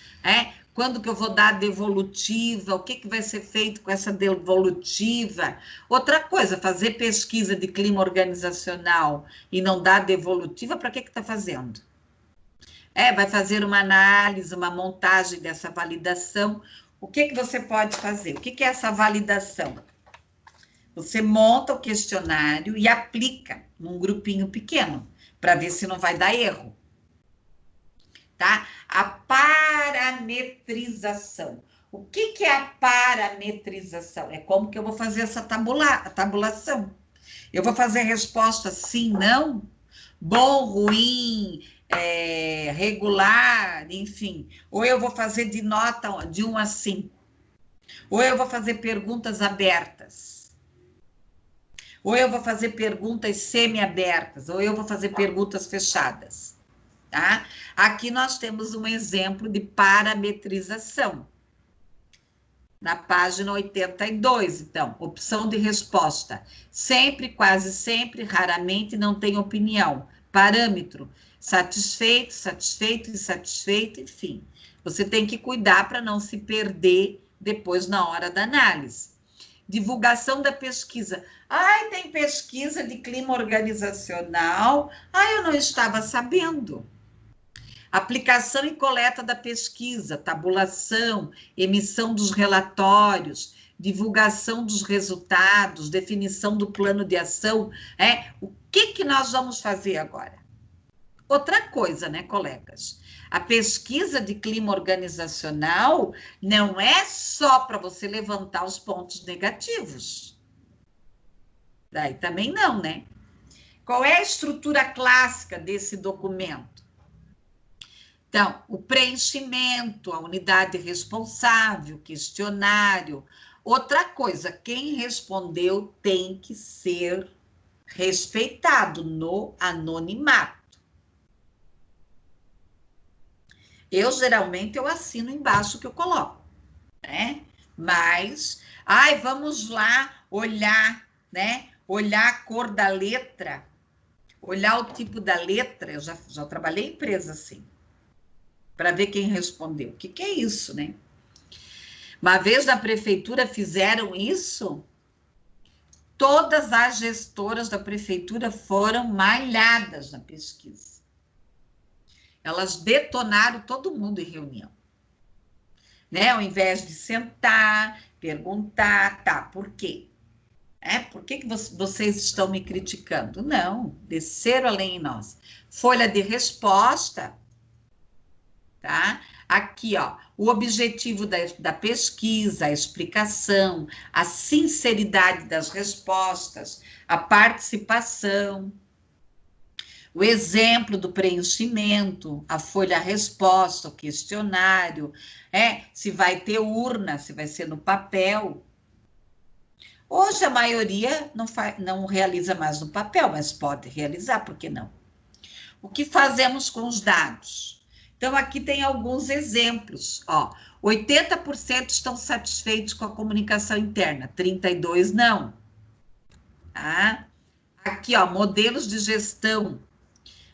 quando que eu vou dar a devolutiva, o que que vai ser feito com essa devolutiva. Outra coisa, fazer pesquisa de clima organizacional e não dar devolutiva, para que está fazendo? Vai fazer uma análise, uma montagem dessa validação. O que que você pode fazer? O que que é essa validação? Você monta o questionário e aplica num grupinho pequeno, para ver se não vai dar erro. Tá? A parametrização. O que que é a parametrização? É como que eu vou fazer essa tabulação. Eu vou fazer resposta sim, não, bom, ruim, regular, enfim. Ou eu vou fazer de nota de 1 a 5. Ou eu vou fazer perguntas abertas. Ou eu vou fazer perguntas semi-abertas, ou eu vou fazer perguntas fechadas, tá? Aqui nós temos um exemplo de parametrização. Na página 82, então, opção de resposta. Sempre, quase sempre, raramente, não tem opinião. Parâmetro, satisfeito, satisfeito, insatisfeito, enfim. Você tem que cuidar para não se perder depois na hora da análise. Divulgação da pesquisa. Ai, tem pesquisa de clima organizacional. Ai, eu não estava sabendo. Aplicação e coleta da pesquisa, tabulação, emissão dos relatórios, divulgação dos resultados, definição do plano de ação. O que nós vamos fazer agora? Outra coisa, né, colegas? A pesquisa de clima organizacional não é só para você levantar os pontos negativos. Daí também não, né? Qual é a estrutura clássica desse documento? Então, o preenchimento, a unidade responsável, questionário. Outra coisa, quem respondeu tem que ser respeitado no anonimato. Geralmente, eu assino embaixo que eu coloco, né? Mas, vamos lá olhar, né? Olhar a cor da letra, olhar o tipo da letra. Eu já trabalhei em empresa assim, para ver quem respondeu. O que é isso, né? Uma vez na prefeitura fizeram isso, todas as gestoras da prefeitura foram malhadas na pesquisa. Elas detonaram todo mundo em reunião. Né? Ao invés de sentar, perguntar, tá, por quê? Por que vocês estão me criticando? Não, desceram além em nós. Folha de resposta, tá? Aqui, ó, o objetivo da pesquisa, a explicação, a sinceridade das respostas, a participação, o exemplo do preenchimento, a folha-resposta, o questionário, se vai ter urna, se vai ser no papel. Hoje a maioria não realiza mais no papel, mas pode realizar, por que não? O que fazemos com os dados? Então, aqui tem alguns exemplos. 80% estão satisfeitos com a comunicação interna, 32% não. Tá? Aqui, modelos de gestão.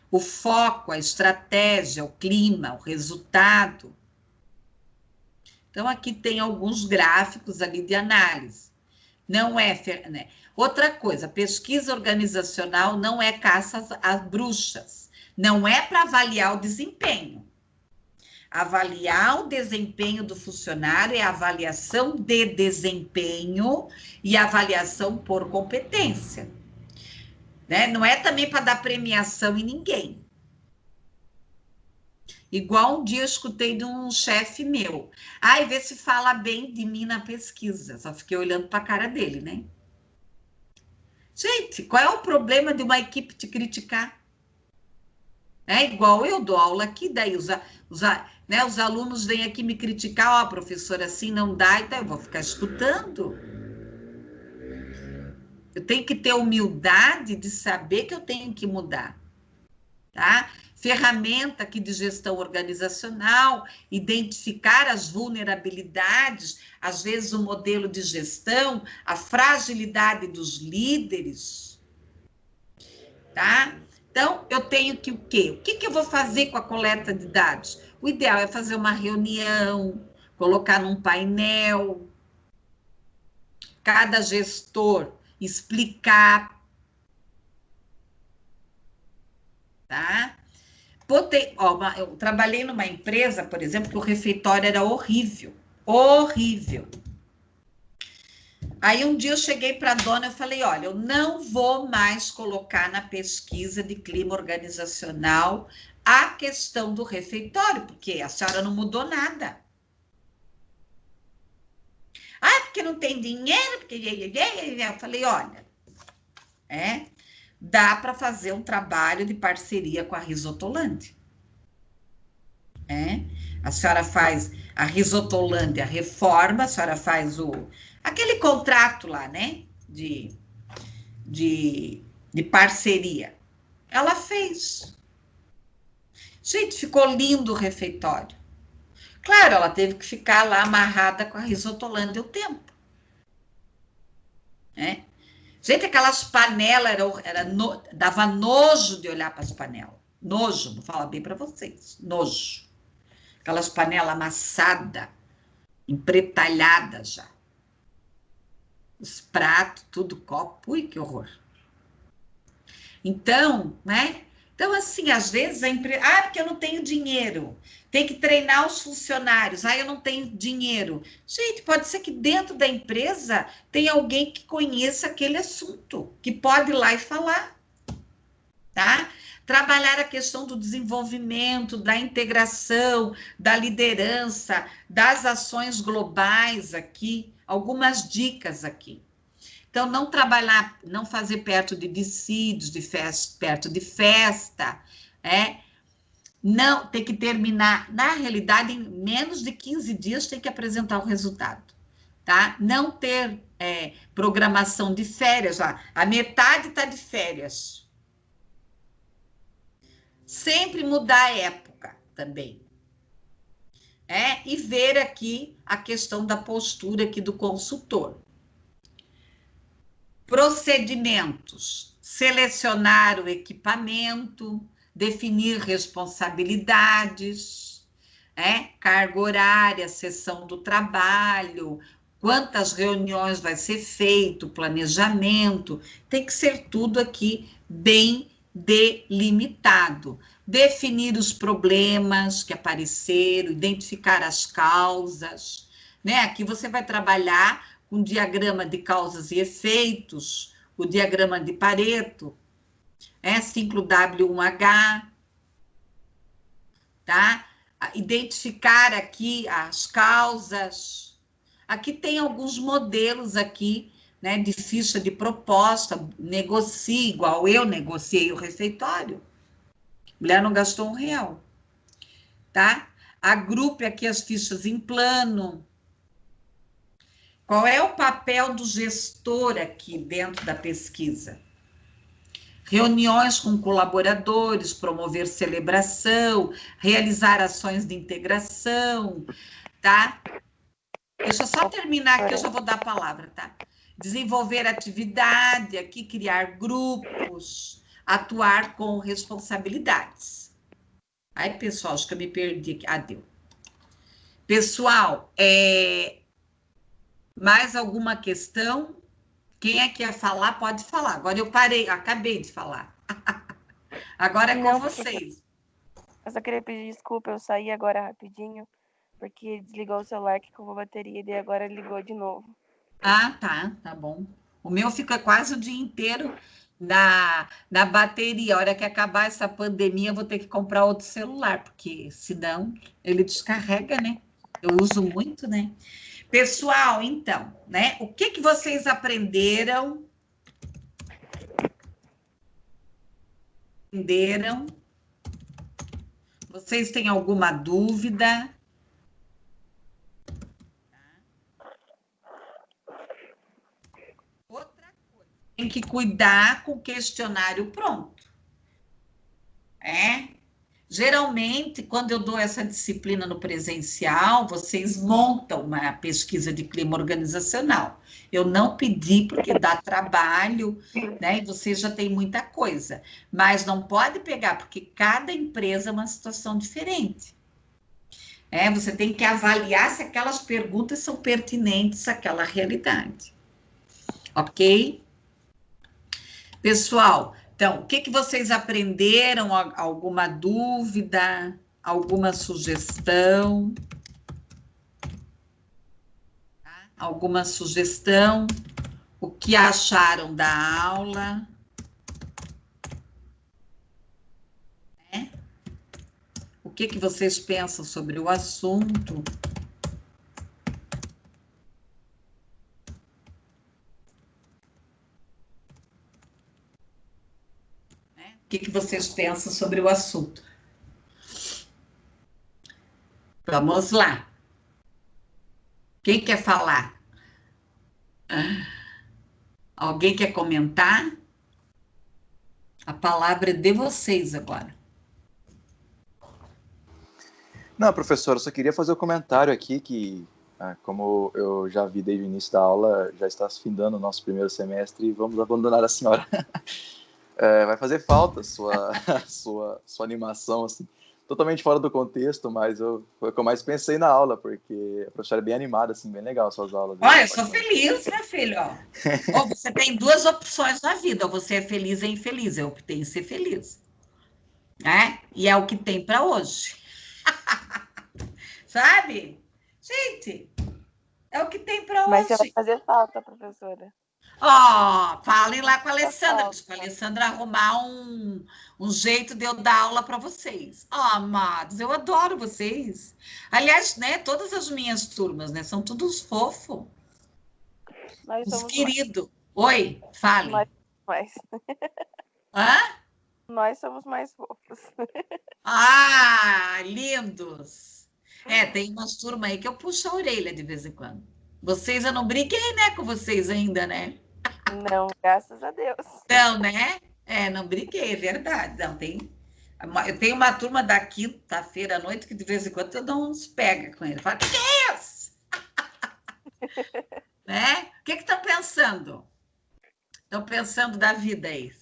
O foco, a estratégia, o clima, o resultado. Então, aqui tem alguns gráficos ali de análise. Não é... Né? Outra coisa, pesquisa organizacional não é caça às bruxas. Não é para avaliar o desempenho. Avaliar o desempenho do funcionário é avaliação de desempenho e avaliação por competência. Né? Não é também para dar premiação em ninguém. Igual um dia eu escutei de um chefe meu. Vê se fala bem de mim na pesquisa. Só fiquei olhando para a cara dele, né? Gente, qual é o problema de uma equipe te criticar? É igual eu dou aula aqui, daí os alunos vêm aqui me criticar, ó, professora, assim não dá, então eu vou ficar escutando. Eu tenho que ter humildade de saber que eu tenho que mudar, tá? Ferramenta aqui de gestão organizacional, identificar as vulnerabilidades, às vezes o modelo de gestão, a fragilidade dos líderes, tá? Então, eu tenho que o quê? O que eu vou fazer com a coleta de dados? O ideal é fazer uma reunião, colocar num painel, cada gestor explicar, tá? Eu trabalhei numa empresa, por exemplo, que o refeitório era horrível, horrível. Aí um dia eu cheguei para a dona e falei, olha, eu não vou mais colocar na pesquisa de clima organizacional a questão do refeitório, porque a senhora não mudou nada. Ah, porque não tem dinheiro, porque... Eu falei, olha, dá para fazer um trabalho de parceria com a Risotolândia. A senhora faz a Risotolândia reforma, a senhora faz aquele contrato lá, né? De parceria. Ela fez. Gente, ficou lindo o refeitório. Claro, ela teve que ficar lá amarrada com a Risotolândia o tempo. Gente, aquelas panelas, dava nojo de olhar para as panelas. Nojo, vou falar bem para vocês. Nojo. Aquelas panelas amassadas, empretalhadas já. Os pratos, tudo copo. Ui, que horror. Então, né? Então, assim, às vezes a empresa... Ah, porque eu não tenho dinheiro. Tem que treinar os funcionários. Ah, eu não tenho dinheiro. Gente, pode ser que dentro da empresa tenha alguém que conheça aquele assunto, que pode ir lá e falar, tá? Trabalhar a questão do desenvolvimento, da integração, da liderança, das ações globais aqui, algumas dicas aqui. Então, não trabalhar, não fazer perto de dissídios, perto de festa, não, tem que terminar, na realidade, em menos de 15 dias tem que apresentar o resultado, tá? Não ter programação de férias, a metade está de férias. Sempre mudar a época também. E ver aqui a questão da postura aqui do consultor. Procedimentos. Selecionar o equipamento, definir responsabilidades, carga horária, sessão do trabalho, quantas reuniões vai ser feito, planejamento, tem que ser tudo aqui bem delimitado. Definir os problemas que apareceram, identificar as causas, Aqui você vai trabalhar com diagrama de causas e efeitos, o diagrama de Pareto, ciclo W1H, tá? Identificar aqui as causas. Aqui tem alguns modelos aqui, de ficha de proposta, negocie, igual eu negociei o refeitório. Mulher não gastou R$1, tá? Agrupe aqui as fichas em plano. Qual é o papel do gestor aqui dentro da pesquisa? Reuniões com colaboradores, promover celebração, realizar ações de integração, tá? Deixa eu só terminar aqui, eu já vou dar a palavra, tá? Desenvolver atividade, aqui criar grupos, atuar com responsabilidades. Ai, pessoal, acho que eu me perdi aqui. Deu. Pessoal, mais alguma questão? Quem é que ia falar, pode falar. Agora eu parei, acabei de falar. Agora é com vocês. Eu só queria pedir desculpa, eu saí agora rapidinho, porque desligou o celular que acabou a bateria e agora ligou de novo. Tá bom. O meu fica quase o dia inteiro na bateria. A hora que acabar essa pandemia, eu vou ter que comprar outro celular, porque senão ele descarrega, né? Eu uso muito, né? Pessoal, então, o que vocês aprenderam Entenderam? Vocês têm alguma dúvida? Outra coisa, tem que cuidar com o questionário pronto. Geralmente, quando eu dou essa disciplina no presencial, vocês montam uma pesquisa de clima organizacional. Eu não pedi porque dá trabalho, né? E vocês já têm muita coisa. Mas não pode pegar, porque cada empresa é uma situação diferente. Você tem que avaliar se aquelas perguntas são pertinentes àquela realidade. Ok? Pessoal, então, o que vocês aprenderam? Alguma dúvida? Alguma sugestão? Alguma sugestão? O que acharam da aula? O que vocês pensam sobre o assunto? O que vocês pensam sobre o assunto? Vamos lá. Quem quer falar? Alguém quer comentar? A palavra é de vocês agora. Não, professor, eu só queria fazer um comentário aqui que, como eu já vi desde o início da aula, já está se findando o nosso primeiro semestre e vamos abandonar a senhora. Vai fazer falta sua animação, assim, totalmente fora do contexto, mas foi o que eu mais pensei na aula, porque a professora é bem animada, assim, bem legal as suas aulas. Olha, eu sou feliz, né, filho? Você tem duas opções na vida, ou você é feliz ou infeliz. Eu optei em ser feliz. E é o que tem para hoje. Sabe? Gente, é o que tem para hoje. Mas você vai fazer falta, professora. Falem lá com a Alessandra, para a Alessandra arrumar um jeito de eu dar aula para vocês. Amados, eu adoro vocês. Aliás, né, todas as minhas turmas, né, são todos fofos. Os queridos. Oi, fale. Nós somos mais fofos. Lindos. Tem umas turmas aí que eu puxo a orelha de vez em quando. Vocês, eu não briguei, né, com vocês ainda, né? Não, graças a Deus. Não, né? Não briguei, é verdade. Não, eu tenho uma turma da quinta-feira à noite que de vez em quando eu dou uns pega com ele. Falo, o que é isso? Né? O que estão pensando? Estão pensando da vida aí,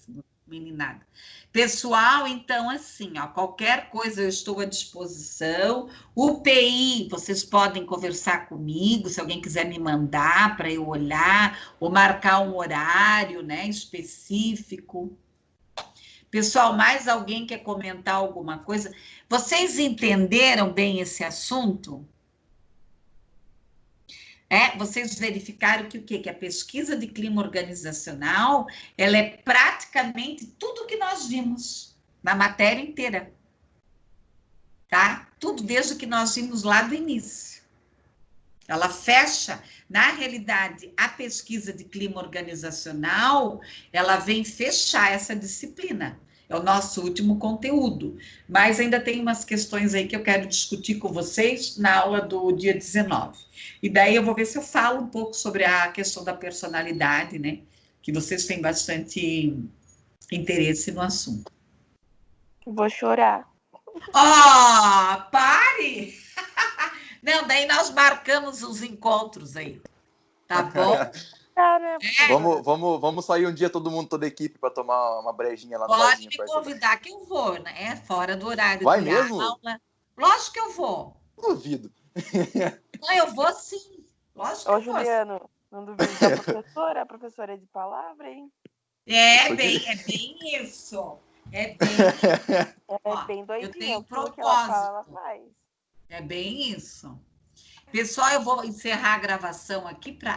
meninada. Pessoal, então, assim, qualquer coisa eu estou à disposição. O PI, vocês podem conversar comigo, se alguém quiser me mandar para eu olhar, ou marcar um horário, né, específico. Pessoal, mais alguém quer comentar alguma coisa? Vocês entenderam bem esse assunto? Vocês verificaram que o quê? Que a pesquisa de clima organizacional, ela é praticamente tudo que nós vimos na matéria inteira, tá? Tudo desde o que nós vimos lá do início. Ela fecha, na realidade, a pesquisa de clima organizacional, ela vem fechar essa disciplina. É o nosso último conteúdo. Mas ainda tem umas questões aí que eu quero discutir com vocês na aula do dia 19. E daí eu vou ver se eu falo um pouco sobre a questão da personalidade, né? Que vocês têm bastante interesse no assunto. Vou chorar. Pare! Não, daí nós marcamos os encontros aí. Tá bom? Vamos sair um dia toda a equipe para tomar uma brejinha lá no barzinho. Pode me convidar que eu vou, né? Fora do horário. Vai mesmo? Aula. Lógico que eu vou. Duvido. Não, eu vou sim. Lógico que eu vou. Juliano, não duvido da professora é de palavra, hein? É bem isso. É bem doidinha. Eu tenho propósito. Que ela fala, ela faz. É bem isso. Pessoal, eu vou encerrar a gravação aqui para